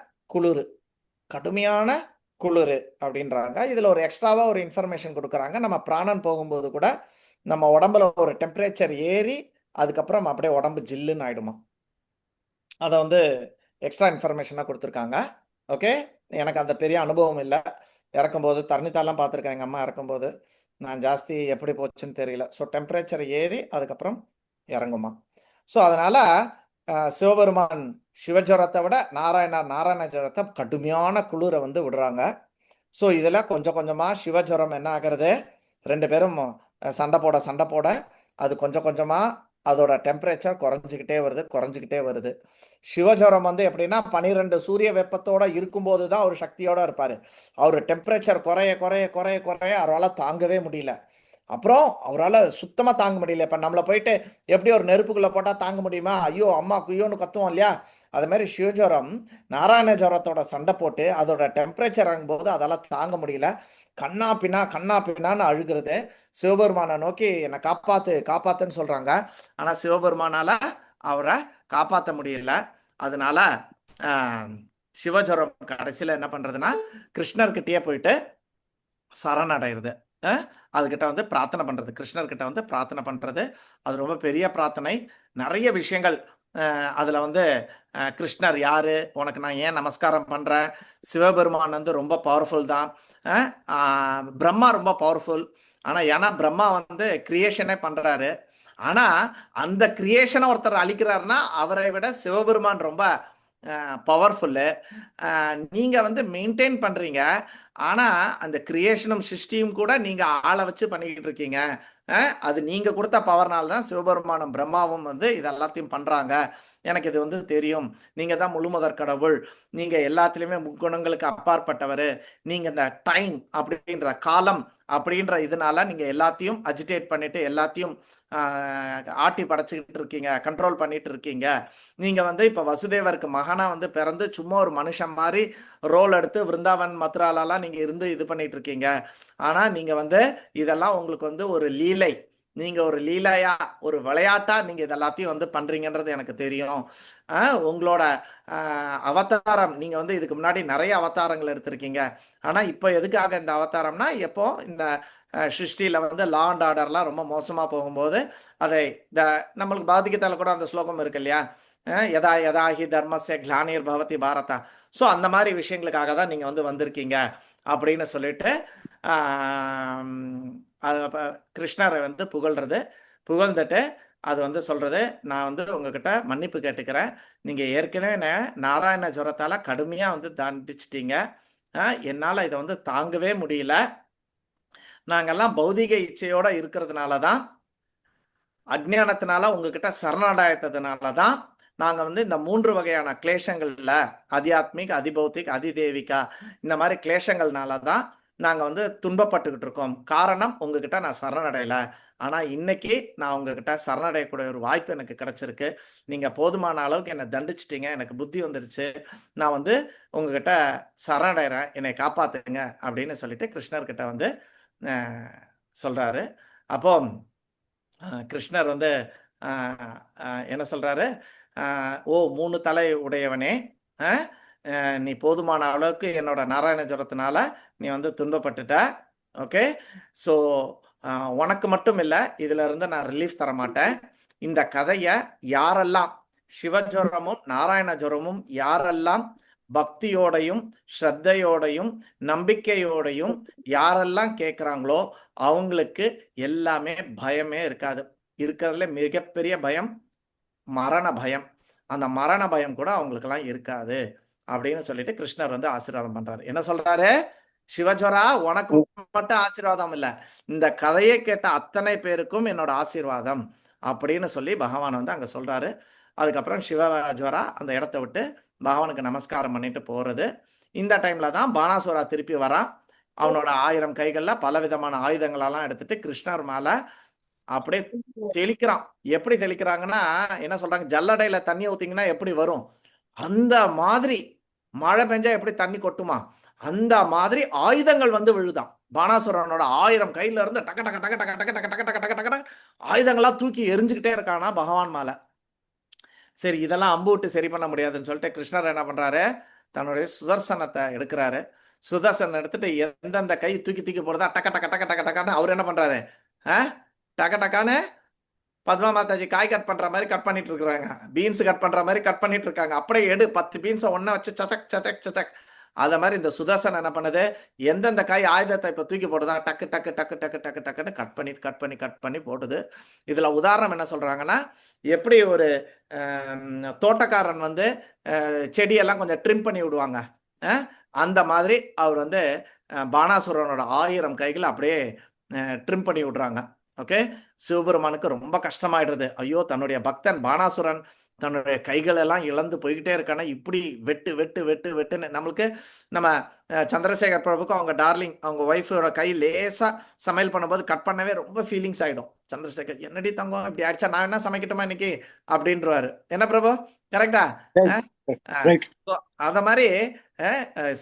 குளிர் அப்படின்றாங்க. இதுல ஒரு எக்ஸ்ட்ராவா ஒரு இன்ஃபர்மேஷன் கொடுக்குறாங்க. நம்ம பிராணன் போகும்போது கூட நம்ம உடம்புல ஒரு டெம்பரேச்சர் ஏறி அதுக்கப்புறம் அப்படியே உடம்பு ஜில்லுன்னு ஆயிடுமா. அதை வந்து எக்ஸ்ட்ரா இன்ஃபர்மேஷனாக கொடுத்துருக்காங்க. ஓகே, எனக்கு அந்த பெரிய அனுபவம் இல்லை. இறக்கும்போது தர்ணித்தாலாம் பார்த்துருக்கேன் எங்கள் அம்மா இறக்கும்போது. நான் ஜாஸ்தி எப்படி போச்சுன்னு தெரியல. ஸோ டெம்பரேச்சர் ஏறி அதுக்கப்புறம் இறங்குமா. ஸோ அதனால சிவபெருமான் சிவஜ்வரத்தை விட நாராயணஜ்வரத்தை கடுமையான குளிரை வந்து விடுறாங்க. ஸோ இதில் கொஞ்சம் கொஞ்சமாக சிவஜ்வரம் என்ன ஆகிறது, 2 பேரும் சண்டை போட அது கொஞ்சம் கொஞ்சமாக அதோட டெம்பரேச்சர் குறைஞ்சிக்கிட்டே வருது. சிவஜ்வரம் வந்து எப்படின்னா 12 சூரிய வெப்பத்தோட இருக்கும்போது தான் அவர் சக்தியோட இருப்பார். அவர் டெம்பரேச்சர் குறைய அவரால் தாங்கவே முடியல. அப்புறம் அவரால் சுத்தமாக தாங்க முடியல. இப்போ நம்மளை போயிட்டு எப்படி ஒரு நெருப்புக்குள்ளே போட்டால் தாங்க முடியுமா, ஐயோ அம்மா குய்யோன்னு கத்துவோம் இல்லையா, அது மாதிரி சிவஜ்வரம் நாராயணஜ்வரத்தோட சண்டை போட்டு அதோட டெம்பரேச்சர் இறங்கும்போது அதெல்லாம் தாங்க முடியல. கண்ணா பின்னான்னு அழுகிறது. சிவபெருமானை நோக்கி என்னை காப்பாத்துன்னு சொல்றாங்க. ஆனால் சிவபெருமானால அவரை காப்பாற்ற முடியல. அதனால சிவஜ்வரம் கடைசியில் என்ன பண்றதுன்னா கிருஷ்ணர்கிட்டயே போயிட்டு சரணடைகிறது. அதுகிட்ட வந்து பிரார்த்தனை பண்றது, கிருஷ்ணர்கிட்ட வந்து பிரார்த்தனை பண்றது. அது ரொம்ப பெரிய பிரார்த்தனை, நிறைய விஷயங்கள். அதில் வந்து கிருஷ்ணர் யாரு, உனக்கு நான் ஏன் நமஸ்காரம் பண்ணுறேன், சிவபெருமான் வந்து ரொம்ப பவர்ஃபுல் தான், பிரம்மா ரொம்ப பவர்ஃபுல். ஆனால் ஏன்னா பிரம்மா வந்து கிரியேஷனே பண்ணுறாரு. ஆனால் அந்த கிரியேஷனை ஒருத்தர் அழிக்கிறாருன்னா அவரை விட சிவபெருமான் ரொம்ப பவர்ஃபுல்லு. நீங்கள் வந்து மெயின்டைன் பண்ணுறீங்க, ஆனால் அந்த கிரியேஷனும் சிருஷ்டியும் கூட நீங்கள் ஆளை வச்சு பண்ணிக்கிட்டு இருக்கீங்க. அது நீங்கள் கொடுத்த பவர்னால தான் சிவபெருமானும் பிரம்மாவும் வந்து இதெல்லாத்தையும் பண்ணுறாங்க. எனக்கு இது வந்து தெரியும். நீங்கள் தான் முழுமுதற் கடவுள், நீங்கள் எல்லாத்துலேயுமே முக்குணங்களுக்கு அப்பாற்பட்டவர், நீங்கள் இந்த டைம் அப்படின்ற காலம் அப்படின்ற இதனால நீங்கள் எல்லாத்தையும் அஜிடேட் பண்ணிட்டு எல்லாத்தையும் ஆட்டி படைச்சிக்கிட்டு இருக்கீங்க, கண்ட்ரோல் பண்ணிட்டு இருக்கீங்க. நீங்கள் வந்து இப்போ வசுதேவருக்கு மகனா வந்து பிறந்து சும்மா ஒரு மனுஷன் மாதிரி ரோல் எடுத்து விருந்தாவன் மதுராலெல்லாம் நீங்கள் இருந்து இது பண்ணிட்டு இருக்கீங்க. ஆனால் நீங்கள் வந்து இதெல்லாம் உங்களுக்கு வந்து ஒரு லீலை, நீங்க ஒரு லீலையா ஒரு விளையாட்டா நீங்க இது எல்லாத்தையும் வந்து பண்றீங்கன்றது எனக்கு தெரியும். உங்களோட அவதாரம் நீங்க வந்து இதுக்கு முன்னாடி நிறைய அவதாரங்கள் எடுத்திருக்கீங்க. ஆனா இப்போ எதுக்காக இந்த அவதாரம்னா, எப்போ இந்த சிருஷ்டியில வந்து லா அண்ட் ஆர்டர்லாம் ரொம்ப மோசமா போகும்போது அதை நம்மளுக்கு பாதிக்கத்தால கூட அந்த ஸ்லோகம் இருக்கு இல்லையா, யதா யதா ஹி தர்மஸ்ய கிளானிர் பவதி பாரதா. ஸோ அந்த மாதிரி விஷயங்களுக்காக தான் நீங்கள் வந்து வந்திருக்கீங்க அப்படின்னு சொல்லிட்டு அது கிருஷ்ணரை வந்து புகழ்ந்துட்டு அது வந்து சொல்றது, நான் வந்து உங்ககிட்ட மன்னிப்பு கேட்டுக்கிறேன். நீங்கள் ஏற்கனவே நாராயண ஜுரத்தால் கடுமையாக வந்து தண்டிச்சிட்டீங்க. என்னால் இதை வந்து தாங்கவே முடியல. நாங்கெல்லாம் பௌதிக இச்சையோட இருக்கிறதுனால தான், அஜ்ஞானத்தினால உங்ககிட்ட சரணடைத்ததுனால தான் நாங்க வந்து இந்த 3 வகையான கிளேஷங்கள்ல ஆத்தியாத்மிக், அதிபௌத்திக், அதிதேவிகா இந்த மாதிரி கிளேஷங்கள்னால தான் நாங்க வந்து துன்பப்பட்டுக்கிட்டு இருக்கோம். காரணம் உங்ககிட்ட நான் சரணடையல. ஆனா இன்னைக்கு நான் உங்ககிட்ட சரணடையக்கூடிய ஒரு வாய்ப்பு எனக்கு கிடைச்சிருக்கு. நீங்க போதுமான அளவுக்கு என்னை தண்டிச்சிட்டீங்க, எனக்கு புத்தி வந்துருச்சு. நான் வந்து உங்ககிட்ட சரணடைறேன், என்னை காப்பாத்துங்க அப்படின்னு சொல்லிட்டு கிருஷ்ணர்கிட்ட வந்து சொல்றாரு. அப்போ கிருஷ்ணர் வந்து என்ன சொல்றாரு, ஓ 3 தலை உடையவனே, நீ போதுமான அளவுக்கு என்னோட நாராயண ஜுரத்தினால நீ வந்து துன்பப்பட்டுட்ட. ஓகே, ஸோ உனக்கு மட்டும் இல்லை, இதுல இருந்து நான் ரிலீஃப் தர மாட்டேன். இந்த கதையை யாரெல்லாம் சிவஜுரமும் நாராயண ஜுரமும் யாரெல்லாம் பக்தியோடையும் ஸ்ரத்தையோடையும் நம்பிக்கையோடையும் யாரெல்லாம் கேட்குறாங்களோ அவங்களுக்கு எல்லாமே பயமே இருக்காது. இருக்கிறதுல மிகப்பெரிய பயம் மரண பயம். அந்த மரண பயம் கூட அவங்களுக்கெல்லாம் இருக்காது அப்படின்னு சொல்லிட்டு கிருஷ்ணர் வந்து ஆசீர்வாதம் பண்றாரு. என்ன சொல்றாரு, சிவஜுரா உனக்கு மட்டும் ஆசீர்வாதம் இல்லை, இந்த கதையை கேட்ட அத்தனை பேருக்கும் என்னோட ஆசீர்வாதம் அப்படின்னு சொல்லி பகவான் வந்து அங்க சொல்றாரு. அதுக்கப்புறம் சிவஜுரா அந்த இடத்த விட்டு பகவானுக்கு நமஸ்காரம் பண்ணிட்டு போறது. இந்த டைம்ல தான் பானாசுரா திருப்பி வரான். அவனோட 1000 கைகள்ல பல விதமான ஆயுதங்களெல்லாம் எடுத்துட்டு கிருஷ்ணர் மேல அப்படியே தெளிக்கிறான். எப்படி தெளிக்கிறாங்கன்னா, என்ன சொல்றாங்க, ஜல்லடையில தண்ணி ஊத்திங்கன்னா எப்படி வரும், அந்த மாதிரி மழை பெஞ்சா எப்படி தண்ணி கொட்டுமா, அந்த மாதிரி ஆயுதங்கள் வந்து விழுதான். பானாசுரனோட 1000 கையில இருந்து டக்க டக்க டக்க டக்க டக்க டக்க டக்க டக்க டக்க டக்க ஆயுதங்களா தூக்கி எரிஞ்சுக்கிட்டே இருக்கானா பகவான் மேல. சரி, இதெல்லாம் அம்பு விட்டு சரி பண்ண முடியாதுன்னு சொல்லிட்டு கிருஷ்ணர் என்ன பண்றாரு, தன்னுடைய சுதர்சனத்தை எடுக்கிறாரு. சுதர்சனம் எடுத்துட்டு எந்தெந்த கை தூக்கி தூக்கி போடுதா டக்க டக்க டக்க டக்க டக்கான்னு அவர் என்ன பண்றாரு, டக்க டக்கான்னு பத்மா மாதாஜி காய் கட் பண்ற மாதிரி கட் பண்ணிட்டு இருக்கிறாங்க, பீன்ஸ் கட் பண்ற மாதிரி கட் பண்ணிட்டு இருக்காங்க. அப்படியே எடு 10 பீன்ஸை ஒன்னா வச்சு சச்சக் சச்சக் சச்சக். அத மாதிரி இந்த சுதர்சனம் என்ன பண்ணுது, எந்தெந்த காய் ஆயுதத்தை இப்ப தூக்கி போடுதா டக்கு டக்கு டக்கு டக்கு டக்கு டக்குன்னு கட் பண்ணி போட்டுது. இதுல உதாரணம் என்ன சொல்றாங்கன்னா, எப்படி ஒரு தோட்டக்காரன் வந்து செடியெல்லாம் கொஞ்சம் ட்ரிம் பண்ணி விடுவாங்க, அந்த மாதிரி அவர் வந்து பானாசுரனோட 1000 கைகளை அப்படியே ட்ரிம் பண்ணி விடுறாங்க. ஓகே, சிவபெருமானுக்கு ரொம்ப கஷ்டமாயிடுறது. ஐயோ, தன்னுடைய பக்தன் பானாசுரன் தன்னுடைய கைகள் எல்லாம் இழந்து போய்கிட்டே இருக்கானா, இப்படி வெட்டு வெட்டு வெட்டு வெட்டுன்னு. நம்மளுக்கு நம்ம சந்திரசேகர் பிரபுக்கும் அவங்க டார்லிங் அவங்க ஒய்ஃபோட கை லேசா சமையல் பண்ணும்போது கட் பண்ணவே ரொம்ப ஃபீலிங்ஸ் ஆயிடும். சந்திரசேகர், என்னடி தங்கம் இப்படி ஆயிடுச்சா, நான் என்ன சமைக்கட்டுமா இன்னைக்கு அப்படின்றவாரு. என்ன பிரபு, கரெக்டா? அத மாதிரி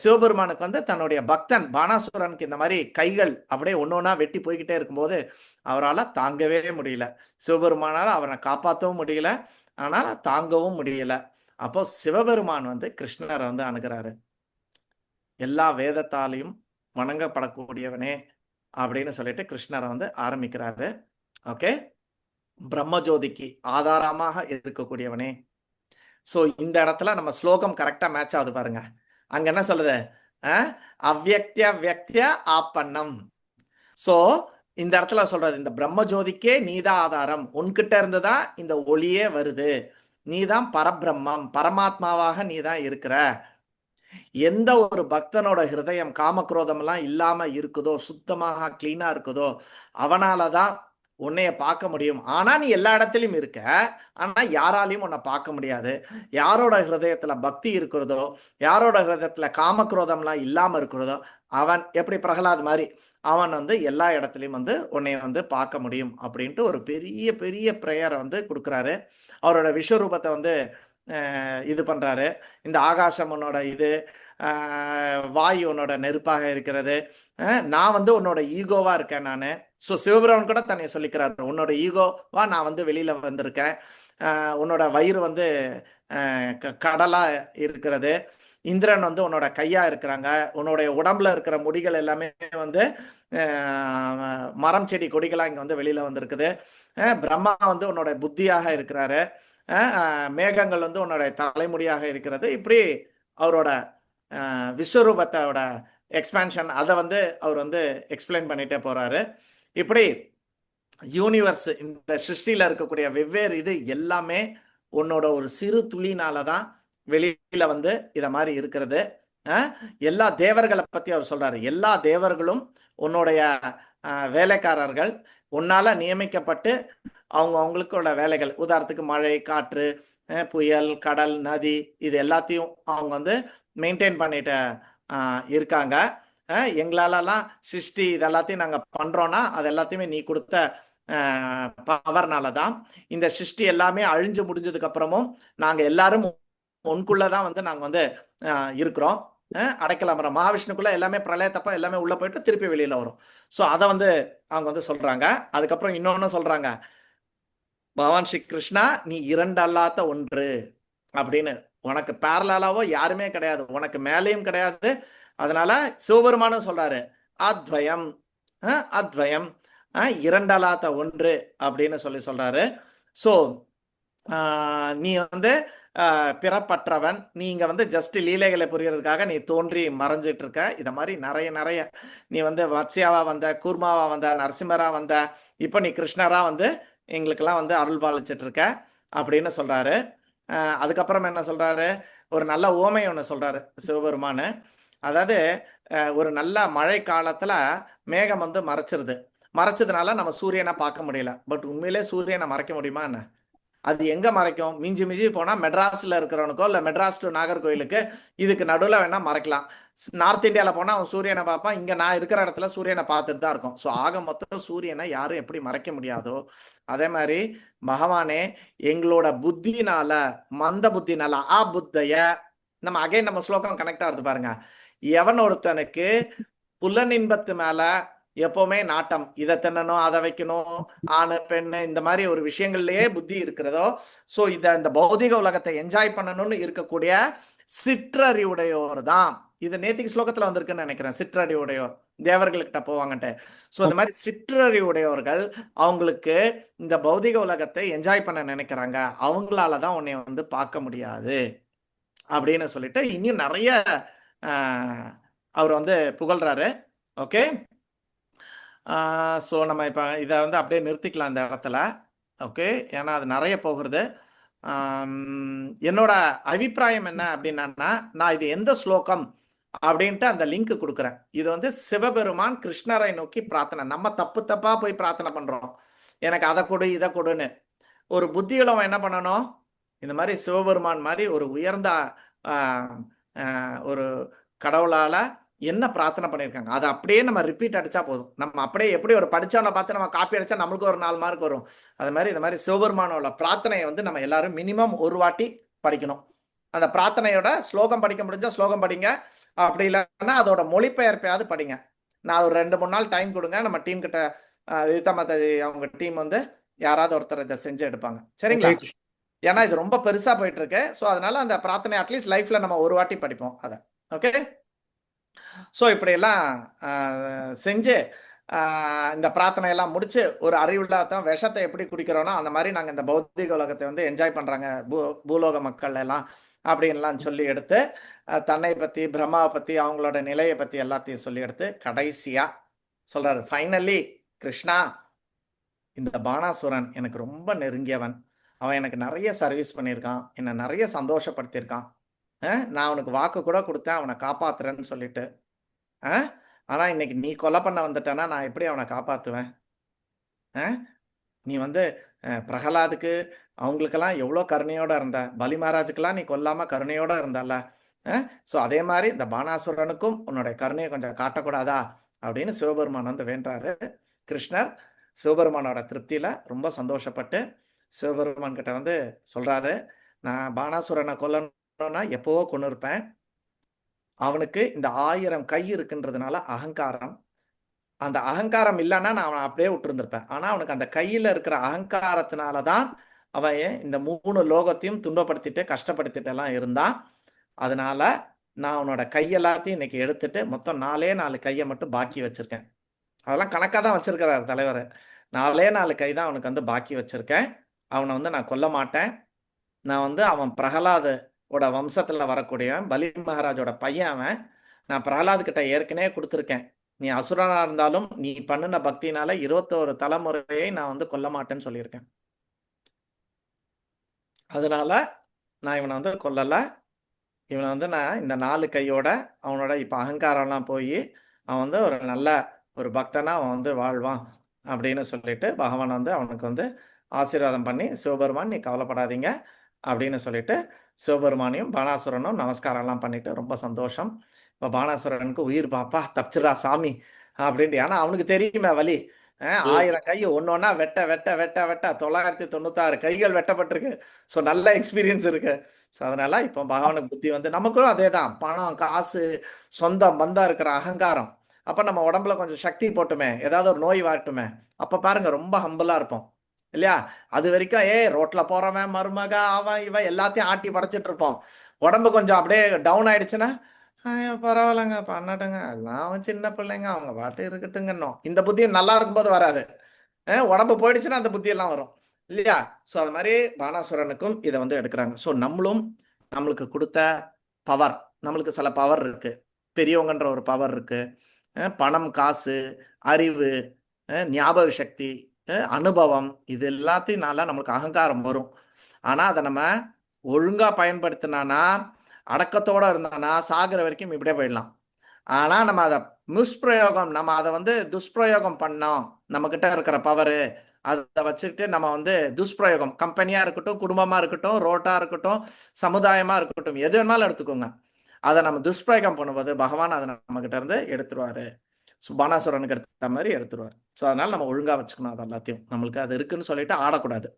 சிவபெருமானுக்கு வந்து தன்னுடைய பக்தன் பானாசுரனுக்கு இந்த மாதிரி கைகள் அப்படியே ஒன்னொன்னா வெட்டி போய்கிட்டே இருக்கும்போது அவரால் தாங்கவே முடியல. சிவபெருமானால அவரை காப்பாற்றவும் முடியல, ஆனால் தாங்கவும் முடியல. அப்போ சிவபெருமான் வந்து கிருஷ்ணரை வந்து அணுகிறாரு. எல்லா வேதத்தாலையும் வணங்கப்படக்கூடியவனே அப்படின்னு சொல்லிட்டு கிருஷ்ணரை வந்து ஆரம்பிக்கிறாரு. ஓகே, பிரம்மஜோதிக்கு ஆதாரமாக இருக்கக்கூடியவனே. ஸோ இந்த இடத்துல நம்ம ஸ்லோகம் கரெக்டா மேட்ச் ஆகுது பாருங்க. அங்க என்ன சொல்லுது, அவ்யக்திய வியக்திய ஆப்பன்னம். ஸோ இந்த இடத்துல சொல்றது, இந்த பிரம்மஜோதிக்கே நீதான் ஆதாரம், உன்கிட்ட இருந்துதான் இந்த ஒளியே வருது, நீதான் பரபிரம்மம், பரமாத்மாவாக நீதான் இருக்கிற. எந்த ஒரு பக்தனோட ஹிருதயம் காமக்ரோதம் எல்லாம் இல்லாம இருக்குதோ, சுத்தமாக கிளீனா இருக்குதோ, அவனாலதான் உன்னைய பார்க்க முடியும். ஆனா நீ எல்லா இடத்துலயும் இருக்க, ஆனா யாராலையும் உன்னை பார்க்க முடியாது. யாரோட ஹிருதயத்துல பக்தி இருக்கிறதோ, யாரோட ஹிருதயத்துல காமக்ரோதம்லாம் இல்லாம இருக்கிறதோ, அவன் எப்படி பிரகலாத் மாதிரி அவன் வந்து எல்லா இடத்துலையும் வந்து உன்னை வந்து பார்க்க முடியும் அப்படின்ட்டு ஒரு பெரிய பெரிய ப்ரேயரை வந்து கொடுக்குறாரு. அவரோட விஸ்வரூபத்தை வந்து இது பண்றாரு. இந்த ஆகாசம் உன்னோட இது, வாயு உன்னோட நெருப்பாக இருக்கிறது, நான் வந்து உன்னோட ஈகோவா இருக்கேன், நான் ஸோ சிவபிரமன் கூட தன்னை சொல்லிக்கிறார், உன்னோட ஈகோவா நான் வந்து வெளியில வந்திருக்கேன், உன்னோட வயிறு வந்து கடலா இருக்கிறது, இந்திரன் வந்து உன்னோட கையா இருக்கிறாங்க, உன்னுடைய உடம்புல இருக்கிற முடிகள் எல்லாமே வந்து மரம் செடி கொடிகளா இங்க வந்து வெளியில வந்திருக்குது, பிரம்மா வந்து உன்னோட புத்தியாக இருக்கிறாரு, மேகங்கள் வந்து உன்னோட தலைமுடியாக இருக்கிறது. இப்படி அவரோட விஸ்வரூபத்தோட எக்ஸ்பேன்ஷன் அதை வந்து அவர் வந்து எக்ஸ்பிளைன் பண்ணிட்டே போறாரு. இப்படி யூனிவர்ஸ், இந்த சிருஷ்டியில இருக்கக்கூடிய வெவ்வேறு இது எல்லாமே உன்னோட ஒரு சிறு துளினால தான் வெளியில வந்து இத மாதிரி இருக்கிறது. எல்லா தேவர்களை பத்தி அவர் சொல்றாரு, எல்லா தேவர்களும் உன்னுடைய வேலைக்காரர்கள், உன்னால நியமிக்கப்பட்டு அவங்களுக்குள்ள வேலைகள், உதாரணத்துக்கு மழை, காற்று, புயல், கடல், நதி, இது எல்லாத்தையும் அவங்க வந்து மெயின்டைன் பண்ணிட்டு இருக்காங்க. எங்களாலலாம் சிருஷ்டி இது எல்லாத்தையும் நாங்கள் பண்றோம்னா அது எல்லாத்தையுமே நீ கொடுத்த பவர்னால தான். இந்த சிருஷ்டி எல்லாமே அழிஞ்சு முடிஞ்சதுக்கு அப்புறமும் நாங்க எல்லாரும் உனக்குள்ளதான் வந்து நாங்க வந்து இருக்கிறோம். அடைக்கல மரம் மகாவிஷ்ணுக்குள்ள எல்லாமே பிரளயத்தப்ப எல்லாமே உள்ள போயிட்டு திருப்பி வெளியில வரும். ஸோ அதை வந்து அவங்க வந்து சொல்றாங்க. அதுக்கப்புறம் இன்னொன்னு சொல்றாங்க, பகவான் ஸ்ரீ கிருஷ்ணா நீ இரண்டு அல்லாத ஒன்று அப்படின்னு, உனக்கு பேரலாவோ யாருமே கிடையாது, உனக்கு மேலேயும் கிடையாது. அதனால சிவபெருமானும் சொல்றாரு அத்வயம், அத்வயம், இரண்டலாத்த ஒன்று அப்படின்னு சொல்றாரு. ஸோ நீ வந்து பிறப்பற்றவன், நீங்க வந்து ஜஸ்ட் லீலைகளை புரியறதுக்காக நீ தோன்றி மறைஞ்சிட்டு இருக்க. இத மாதிரி நிறைய நிறைய நீ வந்து வத்சியாவா வந்த, கூர்மாவா வந்த, நரசிம்மரா வந்த, இப்போ நீ கிருஷ்ணரா வந்து எங்களுக்கெல்லாம் வந்து அருள் பாலிச்சிட்டு இருக்க அப்படின்னு சொல்றாரு. அதுக்கப்புறம் என்ன சொல்றாரு, ஒரு நல்ல ஓமை ஒன்று சொல்றாரு சிவபெருமானு. அதாவது ஒரு நல்ல மழை காலத்துல மேகம் வந்து மறைச்சதுனால நம்ம சூரியனை பார்க்க முடியல. பட் உண்மையிலே சூரியனை மறைக்க முடியுமா என்ன? அது எங்க மறைக்கும்? மிஞ்சி மிஞ்சி போனா மெட்ராஸ்ல இருக்கிறவனுக்கோ இல்ல மெட்ராஸ் டு நாகர்கோயிலுக்கு இதுக்கு நடுவில் வேணா மறைக்கலாம். நார்த் இந்தியாவில் போனா அவன் சூரியனை பார்ப்பான், இங்க நான் இருக்கிற இடத்துல சூரியனை பார்த்துட்டு தான் இருக்கும். ஸோ ஆக மொத்தம் சூரியனை யாரும் எப்படி மறைக்க முடியாதோ அதே மாதிரி பகவானே எங்களோட புத்தினால, மந்த புத்தினால, புத்தைய நம்ம அகைன் நம்ம ஸ்லோகம் கனெக்ட் ஆகுது பாருங்க. எவன் ஒருத்தனுக்கு புலனின்பத்து மேல எப்பவுமே நாட்டம், இதை தின்னணும், அதை வைக்கணும், ஆணு பெண்ணு இந்த மாதிரி ஒரு விஷயங்கள்லயே புத்தி இருக்கிறதோ, ஸோ இந்த பௌதிக உலகத்தை என்ஜாய் பண்ணணும்னு இருக்கக்கூடிய சிற்றறிவுடையோர் தான். இது நேத்திக்கு ஸ்லோகத்துல வந்திருக்குன்னு நினைக்கிறேன், சிற்றறிவுடையோர் தேவர்கள்கிட்ட போவாங்கன்ட்டு. ஸோ இந்த மாதிரி சிற்றறிவுடையோர்கள் அவங்களுக்கு இந்த பௌதிக உலகத்தை என்ஜாய் பண்ண நினைக்கிறாங்க, அவங்களாலதான் உன்னை வந்து பார்க்க முடியாது அப்படின்னு சொல்லிட்டு இன்னும் நிறைய அவர் வந்து புகழ்றாரு. ஓகே, ஸோ நம்ம இப்போ இதை வந்து அப்படியே நிறுத்திக்கலாம் இந்த இடத்துல. ஓகே, ஏன்னா அது நிறைய போகிறது. என்னோட அபிப்பிராயம் என்ன அப்படின்னா, நான் இது எந்த ஸ்லோகம் அப்படின்ட்டு அந்த லிங்க் கொடுக்குறேன். இது வந்து சிவபெருமான் கிருஷ்ணரை நோக்கி பிரார்த்தனை. நம்ம தப்பா போய் பிரார்த்தனை பண்றோம், எனக்கு அதை கொடு இதை கொடுன்னு. ஒரு புத்தியுள்ளவன் என்ன பண்ணணும், இந்த மாதிரி சிவபெருமான் மாதிரி ஒரு உயர்ந்த ஒரு கடவுளால என்ன பிரார்த்தனை பண்ணியிருக்காங்க அதை அப்படியே நம்ம ரிப்பீட் அடிச்சா போதும். நம்ம அப்படியே எப்படி ஒரு படிச்சவனை பார்த்து நம்ம காப்பி அடிச்சா நம்மளுக்கு ஒரு 4 மார்க் வரும். அது மாதிரி இந்த மாதிரி சிவபெருமானோட பிரார்த்தனையை வந்து நம்ம எல்லாரும் மினிமம் ஒரு வாட்டி படிக்கணும். அந்த பிரார்த்தனையோட ஸ்லோகம் படிக்க முடிஞ்சா ஸ்லோகம் படிங்க, அப்படி இல்லைன்னா அதோட மொழிபெயர்ப்பையாவது படிங்க. நான் ஒரு 2-3 நாள் டைம் கொடுங்க, நம்ம டீம் கிட்ட அவங்க டீம் வந்து யாராவது ஒருத்தர் இதை செஞ்சு எடுப்பாங்க, சரிங்களா? ஏன்னா இது ரொம்ப பெருசா போயிட்டு இருக்கு. ஸோ அதனால அந்த பிரார்த்தனை அட்லீஸ்ட் லைஃப்ல நம்ம ஒரு வாட்டி படிப்போம் அதை. ஓகே, ஸோ இப்படியெல்லாம் செஞ்சு இந்த பிரார்த்தனையெல்லாம் முடிச்சு ஒரு அறிவுள்ளாதான் விஷத்தை எப்படி குடிக்கிறோனோ அந்த மாதிரி நாங்கள் இந்த பௌத்திக உலகத்தை வந்து என்ஜாய் பண்ணுறாங்க பூலோக மக்கள் எல்லாம் அப்படின்லாம் சொல்லி எடுத்து தன்னை பற்றி, பிரம்மாவை பற்றி, அவங்களோட நிலையை பற்றி எல்லாத்தையும் சொல்லி எடுத்து கடைசியா சொல்றாரு, ஃபைனலி கிருஷ்ணா, இந்த பானாசுரன் எனக்கு ரொம்ப நெருங்கியவன், அவன் எனக்கு நிறைய சர்வீஸ் பண்ணியிருக்கான், என்னை நிறைய சந்தோஷப்படுத்தியிருக்கான், நான் அவனுக்கு வாக்கு கூட கொடுத்தேன் அவனை காப்பாத்துறேன்னு சொல்லிட்டு. ஆனா இன்னைக்கு நீ கொலை பண்ண வந்துட்டேன்னா நான் எப்படி அவனை காப்பாத்துவேன்? நீ வந்து பிரகலாதுக்கு அவங்களுக்கெல்லாம் எவ்வளோ கருணையோட இருந்த, பலி மகாராஜுக்கெல்லாம் நீ கொல்லாம கருணையோட இருந்தால, ஸோ அதே மாதிரி இந்த பானாசுரனுக்கும் உன்னுடைய கருணையை கொஞ்சம் காட்டக்கூடாதா அப்படின்னு சிவபெருமான் வந்து வேண்டாரு. கிருஷ்ணர் சிவபெருமானோட திருப்தியில ரொம்ப சந்தோஷப்பட்டு சிவபெருமான் கிட்ட வந்து சொல்றாரு, நான் பானாசுரனை கொல்லணும்னா எப்பவோ கொண்டு இருப்பேன், அவனுக்கு இந்த 1000 கை இருக்குன்றதுனால அகங்காரம், அந்த அகங்காரம் இல்லைன்னா நான் அவனை அப்படியே விட்டுருந்துருப்பேன். ஆனா அவனுக்கு அந்த கையில இருக்கிற அகங்காரத்தினாலதான் அவன் இந்த 3 லோகத்தையும் துன்பப்படுத்திட்டு கஷ்டப்படுத்திட்டு எல்லாம் இருந்தான். அதனால நான் அவனோட கையெல்லாத்தையும் இன்னைக்கு எடுத்துட்டு மொத்தம் 4 கையை மட்டும் பாக்கி வச்சிருக்கேன். அதெல்லாம் கணக்கா தான் வச்சிருக்கிறார் தலைவர். 4 கை தான் அவனுக்கு பாக்கி வச்சிருக்கேன். அவனை நான் கொல்ல மாட்டேன். நான் அவன் பிரகலாதோட வம்சத்துல வரக்கூடியவன், பலி மகாராஜோட பையன் அவன். நான் பிரகலாத் கிட்ட ஏற்கனவே கொடுத்துருக்கேன், நீ அசுரனா இருந்தாலும் நீ பண்ணின பக்தினால 21 தலைமுறையை நான் கொல்ல மாட்டேன்னு சொல்லியிருக்கேன். அதனால நான் இவனை கொல்லல. இவனை நான் இந்த 4 கையோட அவனோட இப்ப அகங்காரம்லாம் போய் அவன் ஒரு நல்ல ஒரு பக்தனா அவன் வாழ்வான் அப்படின்னு சொல்லிட்டு பகவான் அவனுக்கு ஆசீர்வாதம் பண்ணி, சிவபெருமான் நீ கவலைப்படாதீங்க அப்படின்னு சொல்லிட்டு சிவபெருமானையும் பானாசுரனும் நமஸ்காரம்லாம் பண்ணிட்டு ரொம்ப சந்தோஷம். இப்போ பானாசுரனுக்கு உயிர் பாப்பா தப்பிச்சிடா சாமி அப்படின்ட்டு. ஏன்னா அவனுக்கு தெரியுமே வலி. 1000 கை ஒன்னொன்னா வெட்ட வெட்ட வெட்ட வெட்ட 996 கைகள் வெட்டப்பட்டிருக்கு. ஸோ நல்ல எக்ஸ்பீரியன்ஸ் இருக்கு. ஸோ அதனால இப்போ பகவானுக்கு புத்தி நமக்கும் அதே தான். பணம் காசு சொந்தம் பந்தம் இருக்கிற அகங்காரம். அப்ப நம்ம உடம்புல கொஞ்சம் சக்தி போட்டுமே, ஏதாவது ஒரு நோய் வாட்டுமே, அப்ப பாருங்க ரொம்ப ஹம்பிளா இருப்போம் இல்லையா? அது வரைக்கும் ரோட்ல போறவன் மருமக அவன் இவன் எல்லாத்தையும் ஆட்டி படைச்சிட்டு இருப்போம். உடம்பு கொஞ்சம் அப்படியே டவுன் ஆயிடுச்சுன்னா பரவாயில்லங்க பண்ணட்டுங்க, எல்லாம் சின்ன பிள்ளைங்க அவங்க பாட்டு இருக்கட்டுங்கன்னும். இந்த புத்தி நல்லா இருக்கும்போது வராது. உடம்பு போயிடுச்சுன்னா அந்த புத்தி எல்லாம் வரும் இல்லையா? ஸோ அது மாதிரி பானாசுரனுக்கும் இதை எடுக்கிறாங்க. ஸோ நம்மளுக்கு கொடுத்த பவர், நம்மளுக்கு சில பவர் இருக்கு. பெரியவங்கன்ற ஒரு பவர் இருக்கு. பணம் காசு அறிவு ஞாபக சக்தி அனுபவம் இது எல்லாத்தையும்னால நம்மளுக்கு அகங்காரம் வரும். ஆனா அதை நம்ம ஒழுங்கா பயன்படுத்தினானா, அடக்கத்தோட இருந்தானா சாகிற வரைக்கும் இப்படியே போயிடலாம். ஆனா நம்ம அதை முஷ்பிரயோகம், நம்ம அதை துஷ்பிரயோகம் பண்ணோம். நம்ம கிட்ட இருக்கிற பவரு அதை வச்சுக்கிட்டு நம்ம துஷ்பிரயோகம், கம்பெனியா இருக்கட்டும், குடும்பமா இருக்கட்டும், ரோட்டா இருக்கட்டும், சமுதாயமா இருக்கட்டும், எது வேணாலும் எடுத்துக்கோங்க. அதை நம்ம துஷ்பிரயோகம் பண்ணும்போது பகவான் அதை நம்ம கிட்ட இருந்து எடுத்துருவாரு. பானாசுரனுக்கு எடுத்த மாதிரி எடுத்துருவாரு. ஸோ அதனால நம்ம ஒழுங்கா வச்சுக்கணும். அது எல்லாத்தையும் நம்மளுக்கு அது இருக்குன்னு சொல்லிட்டு ஆடக்கூடாது.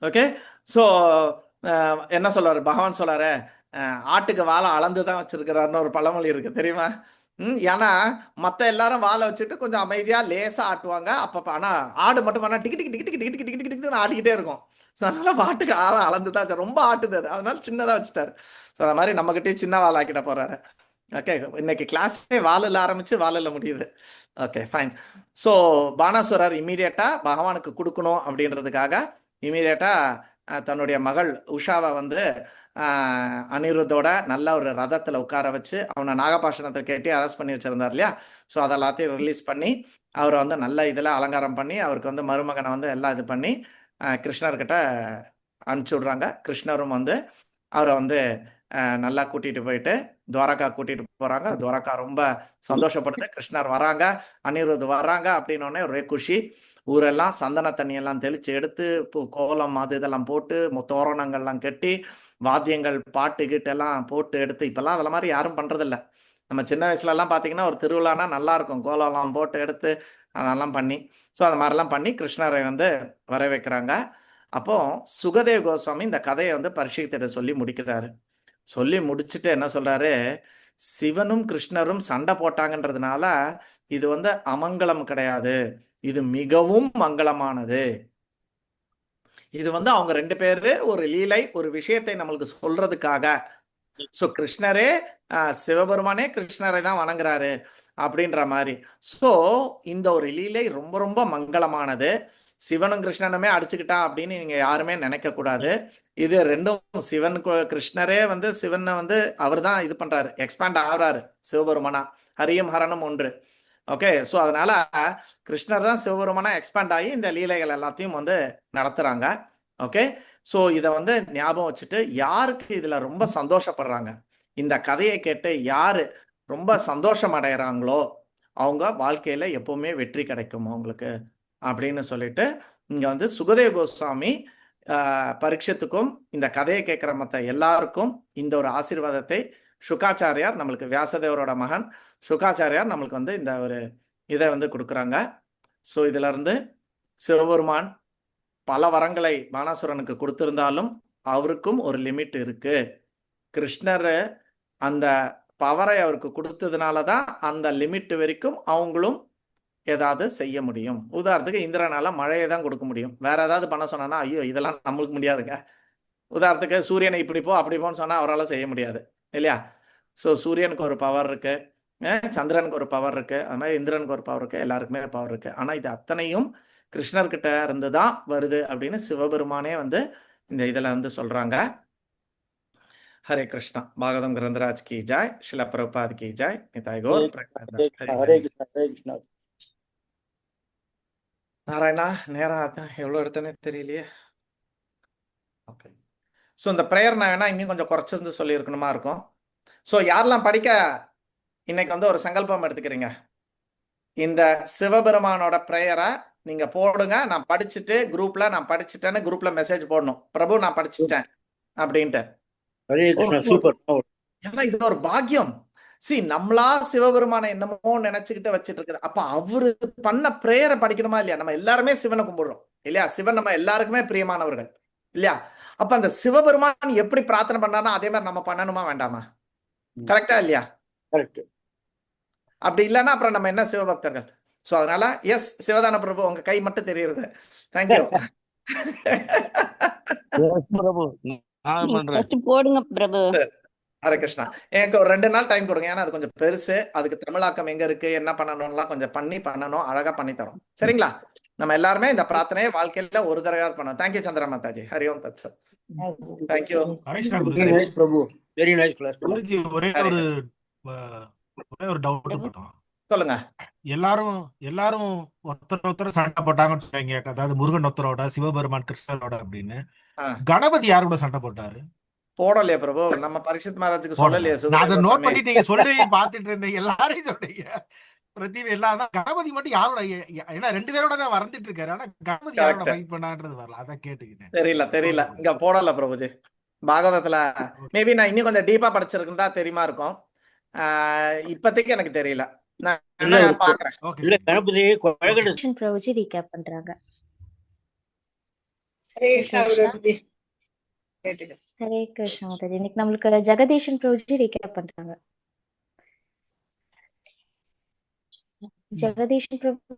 ஓகே. ஸோ என்ன சொல்றாரு பகவான்? சொல்றாரு ஆட்டுக்கு வாழை அளந்துதான் வச்சிருக்கிறாருன்னு ஒரு பழமொழி இருக்கு தெரியுமா? ஏன்னா மத்த எல்லாரும் வாழை வச்சுட்டு கொஞ்சம் அமைதியா லேசா ஆட்டுவாங்க அப்பப்ப. ஆனா ஆடு மட்டும் பண்ணா டிக்கி டிக்கி டிக்கி டிக்கி டிக்கி டிக்கி டிக்கி ஆடிக்கிட்டே இருக்கும். அதனால மாட்டுக்கு ஆளை அளந்துதான் ரொம்ப ஆட்டுது அது. அதனால சின்னதா வச்சுட்டாரு. ஸோ அது மாதிரி நம்ம கிட்டே சின்ன வாழை ஆக்கிட்ட போறாரு. ஓகே. இன்னைக்கு கிளாஸே வாலில் ஆரம்பிச்சு வாலில் முடியுது. Okay fine. ஸோ பானாசுரர் இமீடியட்டா பகவானுக்கு கொடுக்கணும் அப்படின்றதுக்காக இமீடியட்டா தன்னுடைய மகள் உஷாவை அனிருத்தோட நல்ல ஒரு ரதத்துல உட்கார வச்சு அவனை நாகபாஷணத்தை கேட்டு அரெஸ்ட் பண்ணி வச்சிருந்தார் இல்லையா? ஸோ அதெல்லாத்தையும் ரிலீஸ் பண்ணி அவரை நல்ல இதில் அலங்காரம் பண்ணி அவருக்கு மருமகனை எல்லாம் இது பண்ணி கிருஷ்ணர்கிட்ட அனுப்பிச்சி விடுறாங்க. கிருஷ்ணரும் அவரை நல்லா கூட்டிட்டு போயிட்டு துவாரகா கூட்டிட்டு போறாங்க. துவாரகா ரொம்ப சந்தோஷப்படுது. கிருஷ்ணர் வராங்க, அனிருத் வர்றாங்க அப்படின்னோடனே ஒரே குஷி. ஊரெல்லாம் சந்தன தண்ணியெல்லாம் தெளிச்சு எடுத்து கோலம் அது இதெல்லாம் போட்டு தோரணங்கள்லாம் கட்டி வாத்தியங்கள் பாட்டு கீட்டு எல்லாம் போட்டு எடுத்து, இப்பெல்லாம் அதெல்லாம் மாதிரி யாரும் பண்றதில்ல. நம்ம சின்ன வயசுல எல்லாம் பாத்தீங்கன்னா ஒரு திருவிழானா நல்லா இருக்கும், கோலம்லாம் போட்டு எடுத்து அதெல்லாம் பண்ணி. ஸோ அது மாதிரிலாம் பண்ணி கிருஷ்ணரை வர வைக்கிறாங்க. அப்போ சுகதேவ கோஸ்வாமி இந்த கதையை பரீட்சித்திட்ட சொல்லி முடிக்கிறாரு. சொல்லி முடிச்சுட்டு என்ன சொல்றாரு? சிவனும் கிருஷ்ணரும் சண்டை போட்டாங்கன்றதுனால இது அமங்கலம் கிடையாது, இது மிகவும் மங்களமானது. இது அவங்க 2 பேரு ஒரு லீலை, ஒரு விஷயத்தை நம்மளுக்கு சொல்றதுக்காக. சோ கிருஷ்ணரே சிவபெருமானே கிருஷ்ணரை தான் வணங்குறாரு அப்படின்ற மாதிரி. சோ இந்த ஒரு லீலை ரொம்ப ரொம்ப மங்களமானது. சிவனும் கிருஷ்ணனுமே அடிச்சுக்கிட்டான் அப்படின்னு நீங்க யாருமே நினைக்க கூடாது. இது ரெண்டும் சிவன் கிருஷ்ணரே சிவனை அவர் தான் இது பண்றாரு, எக்ஸ்பேண்ட் ஆகுறாரு சிவபெருமானா. ஹரியும் ஹரனும் ஒன்று. ஓகே. ஸோ அதனால கிருஷ்ணர் தான் சிவபெருமானா எக்ஸ்பேண்ட் ஆகி இந்த லீலைகள் எல்லாத்தையும் நடத்துறாங்க. ஓகே. ஸோ இதை ஞாபகம் வச்சுட்டு யாருக்கு இதுல ரொம்ப சந்தோஷப்படுறாங்க, இந்த கதையை கேட்டு யாரு ரொம்ப சந்தோஷம் அடைகிறாங்களோ அவங்க வாழ்க்கையில எப்பவுமே வெற்றி கிடைக்கும் அவங்களுக்கு அப்படின்னு சொல்லிட்டு இங்க சுகதேவ கோஸ்வாமி பரீட்சத்துக்கும் இந்த கதையை கேட்கிற மற்ற எல்லாருக்கும் இந்த ஒரு ஆசீர்வாதத்தை சுகாச்சாரியார், நம்மளுக்கு வியாசதேவரோட மகன் சுகாச்சாரியார் நம்மளுக்கு இந்த ஒரு இதை கொடுக்குறாங்க. ஸோ இதுல இருந்து சிவபெருமான் பல வரங்களை பானாசுரனுக்கு கொடுத்திருந்தாலும் அவருக்கும் ஒரு லிமிட் இருக்கு. கிருஷ்ணர் அந்த பவரை அவருக்கு கொடுத்ததுனால தான் அந்த லிமிட் வரைக்கும் அவங்களும் ஏதாவது செய்ய முடியும். உதாரணத்துக்கு இந்திரனால மழையை தான் கொடுக்க முடியும். வேற ஏதாவது பண்ண சொன்னா ஐயோ இதெல்லாம் நம்மளுக்கு முடியாதுங்க. உதாரணத்துக்கு சூரியனை இப்படி போ அப்படி போன்னு சொன்னா அவரால் செய்ய முடியாது இல்லையா? ஸோ சூரியனுக்கு ஒரு பவர் இருக்கு, சந்திரனுக்கு ஒரு பவர் இருக்கு, அது மாதிரி இந்திரனுக்கு ஒரு பவர் இருக்கு, எல்லாருக்குமே பவர் இருக்கு. ஆனா இது அத்தனையும் கிருஷ்ணர்கிட்ட இருந்து தான் வருது அப்படின்னு சிவபெருமானே வந்து இந்த இதுல வந்து சொல்றாங்க. ஹரே கிருஷ்ணா. பாகவதம் கிரந்தராஜ் கி ஜாய், ஸ்ரீல பிரபுபாத் கி ஜாய், நிதாய் கௌர் பிரேமானந்த. ஹரே கிருஷ்ணா, ஹரே கிருஷ்ணா. நாராயணா, நேரம் அதான் எவ்வளோ எடுத்தேனே தெரியலையே. ஓகே. ஸோ இந்த ப்ரேயர் நான் வேணா இன்னும் கொஞ்சம் குறைச்சிருந்து சொல்லியிருக்கணுமா இருக்கும். ஸோ யாரெல்லாம் படிக்க இன்னைக்கு வந்து ஒரு சங்கல்பம் எடுத்துக்கிறீங்க, இந்த சிவபெருமானோட ப்ரேயரை நீங்க போடுங்க. நான் படிச்சுட்டு குரூப்ல நான் படிச்சுட்டேன்னு குரூப்ல மெசேஜ் போடணும், பிரபு நான் படிச்சுட்டேன் அப்படின்ட்டு. ஹரே கிருஷ்ணா, சூப்பர். ஏன்னா இது ஒரு பாக்கியம். நம்மளா சிவபெருமானை என்னமோ நினைச்சுக்கிட்டு வச்சுட்டு இருக்குது. அப்ப அவரு பண்ண பிரேயரை படிக்கணுமா இல்லையா? நம்ம எல்லாருமே சிவனை கும்பிடுறோம் இல்லையா? சிவன் நம்ம எல்லாருக்குமே பிரியமானவர்கள் இல்லையா? அப்ப அந்த சிவபெருமான் எப்படி பிரார்த்தனை பண்ணாரோ அதே மாதிரி நம்ம பண்ணணுமா வேண்டாமா? கரெக்டா இல்லையா? கரெக்ட். அப்படி இல்லைன்னா அப்புறம் நம்ம என்ன சிவபக்தர்கள்? சோ அதனால எஸ் சிவதான பிரபு உங்க கை மட்டும் தெரியுது. தேங்க்யூ. போடுங்க பிரபு. ஹரே கிருஷ்ணா. எனக்கு ஒரு 2 நாள் டைம் கொடுங்க, ஏன்னா அது கொஞ்சம் பெருசு. அதுக்கு தமிழாக்கம் எங்க இருக்கு, என்ன பண்ணணும்லாம் கொஞ்சம் பண்ணணும், அழகா பண்ணி தரோம். சரிங்களா? நம்ம எல்லாருமே இந்த பிரார்த்தனையை வாழ்க்கையில ஒரு தடவையாவது பண்ணோம். தேங்க்யூ சந்திர மாதாஜி. ஹரி ஓம் தத் சத். தேங்க்யூ. வெரி நைஸ் பிரபு, வெரி நைஸ் கிளாஸ். ஒரே ஒரு டவுட் மட்டும் சொல்லுங்க. எல்லாரும் ஒருத்தர் சண்டை போட்டாங்கன்னு சொல்றீங்க. அதாவது முருகன் ஒருத்தரோட, சிவபெருமான் கிருஷ்ணரோட அப்படின்னு. கணபதி யாரு கூட சண்டை போட்டாரு? போடலையா பிரபு? நம்ம பரீட்சித் மகாராஜுக்கு சொல்லலையா? நான் அதை நோட் பண்ணிட்டீங்க, சொல்லி பார்த்துட்டு இருந்தேன். எல்லாரையும் சொல்றீங்க, பிரதீப் எல்லாரும். கணபதி மட்டும் யாரோட? ஏன்னா 2 பேரோட தான் வறந்துட்டு இருக்காரு. ஆனா கணபதி யாரோட ஃபைட் பண்ணான்றது வரல, அதான் கேட்டுக்கிட்டேன். தெரியல இங்க போடல பிரபுஜி. பாகவதத்துல மேபி நான் இன்னும் கொஞ்சம் டீப்பா படிச்சிருக்கா தெரியுமா இருக்கும். இப்போதைக்கு எனக்கு தெரியல, நான் பாக்குறேன். கணபதி பிரபுஜி ரீகேப் பண்றாங்க. ஹரே கிருஷ்ணா மாதாஜி. இன்னைக்கு நம்மளுக்கு ஜெகதீஷன் பிரபுஜி ரீகேப் பண்றாங்க. ஜெகதீஷன் பிரபு.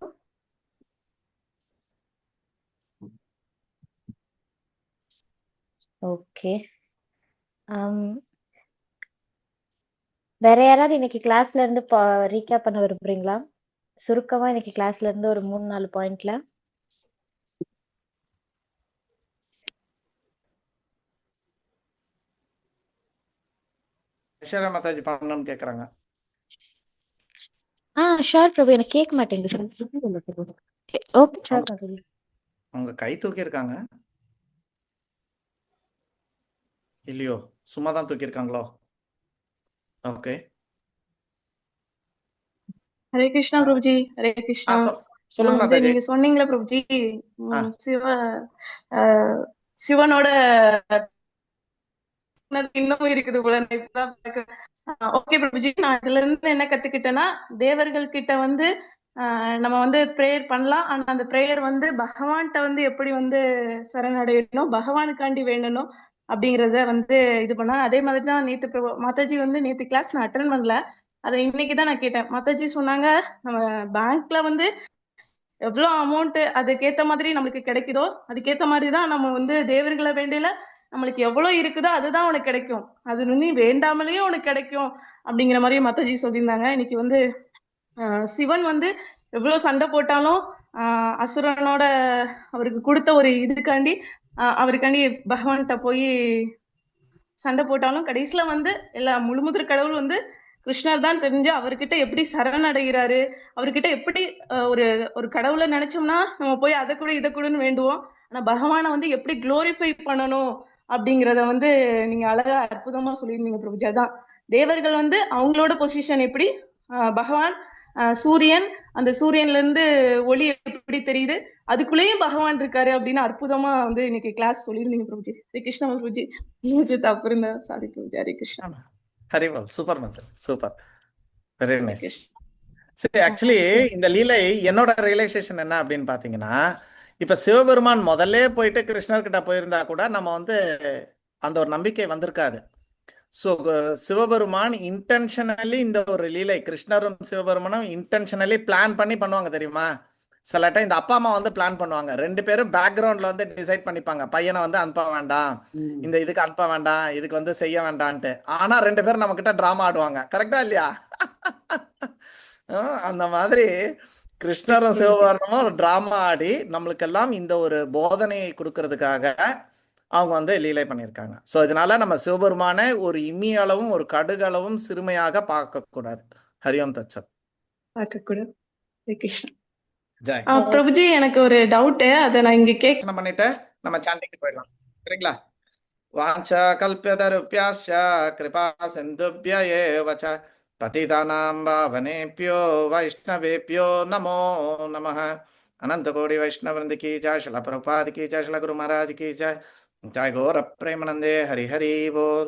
ஓகே. வேற யாராவது இன்னைக்கு கிளாஸ்ல இருந்து ரீகேப் பண்ண விரும்புறீங்களா? சுருக்கமா இன்னைக்கு கிளாஸ்ல இருந்து ஒரு 3-4 பாயிண்ட்ல. மாதாஜி பண்ணணும்னு கேக்குறாங்க. ஷூர் பிரபு. எனக்கு கேட்க மாட்டேங்குது. Okay sure Mataji. உங்க கை தூக்கி இருக்காங்க இல்லையோ? சும்மா தான் தூக்கி இருக்காங்களோ? ஓகே. ஹரே கிருஷ்ணா பிரபுஜி. ஹரே கிருஷ்ணா. சொல்லுங்க மாதாஜி. நீங்க சொன்னீங்களா பிரபுஜி, சிவனோட இன்னமும் இருக்குது போல. ஓகே பிரபுஜி. நான் இதுல இருந்து என்ன கத்துக்கிட்டேன்னா, தேவர்கள் கிட்ட வந்து நம்ம வந்து பிரேயர் பண்ணலாம். ஆனா அந்த பிரேயர் வந்து பகவான்கிட்ட வந்து எப்படி வந்து சரணடையணும், பகவானுக்காண்டி வேண்டணும் அப்படிங்கறத வந்து இது பண்ணா. அதே மாதிரிதான் நேத்து மாதாஜி வந்து நேத்து கிளாஸ் நான் அட்டென்ட் பண்ணல, அதை இன்னைக்குதான் நான் கேட்டேன். மாதாஜி சொன்னாங்க, நம்ம பேங்க்ல வந்து எவ்வளவு அமௌண்ட் அதுக்கேத்த மாதிரி நம்மளுக்கு கிடைக்குதோ அதுக்கேத்த மாதிரிதான் நம்ம வந்து தேவர்களை வேண்டியில நம்மளுக்கு எவ்வளவு இருக்குதோ அதுதான் உனக்கு கிடைக்கும், அது நீ வேண்டாமலேயே உனக்கு கிடைக்கும் அப்படிங்கிற மாதிரி மாதாஜி சொல்லியிருந்தாங்க. இன்னைக்கு வந்து சிவன் வந்து எவ்வளவு சண்டை போட்டாலும் அசுரனோட அவருக்கு கொடுத்த ஒரு இதுக்காண்டி அவருக்காண்டி பகவான்கிட்ட போய் சண்டை போட்டாலும் கடைசியில வந்து எல்லா முழுமுதற் கடவுள் வந்து கிருஷ்ணர் தான் தெரிஞ்சு அவர்கிட்ட எப்படி சரணடைகிறாரு, அவர்கிட்ட எப்படி ஒரு ஒரு கடவுளை நினைச்சோம்னா நம்ம போய் அதை கூட இதை கூடன்னு வேண்டுவோம். ஆனா பகவானை வந்து எப்படி குளோரிஃபை பண்ணணும் அப்படிங்கிறத வந்து நீங்க அழகா அற்புதமா சொல்லியிருந்தீங்க பிரபுஜி. அதான் தேவர்கள் வந்து அவங்களோட பொசிஷன் எப்படி, பகவான் சூரியன், அந்த சூரியன்ல இருந்து ஒளி எப்படி தெரியுது, அதுக்குள்ளேயும் பகவான் இருக்காரு அப்படின்னு அற்புதமா வந்து இன்னைக்கு கிளாஸ் சொல்லியிருந்தீங்க பிரபுஜி. ஹரே கிருஷ்ணா பிரபுஜி. தப்பு இருந்தா சாரி பிரபுஜி. ஹரே கிருஷ்ணா. ஹரிவல். Super mother, super, very nice. சரி, ஆக்சுவலி இந்த லீலை என்னோட ரியலைசேஷன் என்ன அப்படின்னு பாத்தீங்கன்னா, இப்ப சிவபெருமான் முதல்ல போயிட்டு கிருஷ்ணர்கிட்ட போயிருந்தா கூட நம்ம வந்து அந்த ஒரு நம்பிக்கை வந்திருக்காது. ஸோ சிவபெருமான் இன்டென்ஷனலி இந்த ஒரு லீலை கிருஷ்ணரும் சிவபெருமானும் இன்டென்ஷனலி பிளான் பண்ணி பண்ணுவாங்க தெரியுமா? சில டைம் இந்த அப்பா அம்மா வந்து பிளான் பண்ணுவாங்க, 2 பேரும் பேக்ரவுண்ட்ல வந்து டிசைட் பண்ணிப்பாங்க, பையனை வந்து அனுப்ப வேண்டாம், இந்த இதுக்கு அனுப்ப வேண்டாம், இதுக்கு வந்து செய்ய வேண்டான்ட்டு. ஆனா 2 பேரும் நம்ம கிட்ட டிராமா ஆடுவாங்க. கரெக்டா இல்லையா? அந்த மாதிரி கிருஷ்ணரும் சிவபெருமானும் ஒரு டிராமா ஆடி நம்மளுக்கெல்லாம் இந்த ஒரு போதனையை கொடுக்கறதுக்காக அவங்க வந்து லீலை பண்ணியிருக்காங்க. ஸோ இதனால நம்ம சிவபெருமானை ஒரு இம்மி அளவும் ஒரு கடுகளவும் சிறுமையாக பார்க்க கூடாது. ஹரியோம் தச்சத். பார்க்கக்கூடாது. ஹரே கிருஷ்ணா. ஜெய். பிரபுஜி எனக்கு ஒரு டவுட், அதை நான் இங்க என்ன பண்ணிட்டு நம்ம சாண்டிக்கு போயிடலாம். சரிங்களா? வாஞ்சா கல்பியதருப்யாச்ச கிருபா சிந்துப்ய ஏவ ச பதிதானாம் பாவனேப்யோ வைஷ்ணவேப்யோ நமோ நமः. अनंत कोटि वैष्णव वृंद की जय, शिला प्रभुपाद की जय, शिला गुरु महाराज की जय, जय गौर प्रेमानंदे हरि हरि बोल।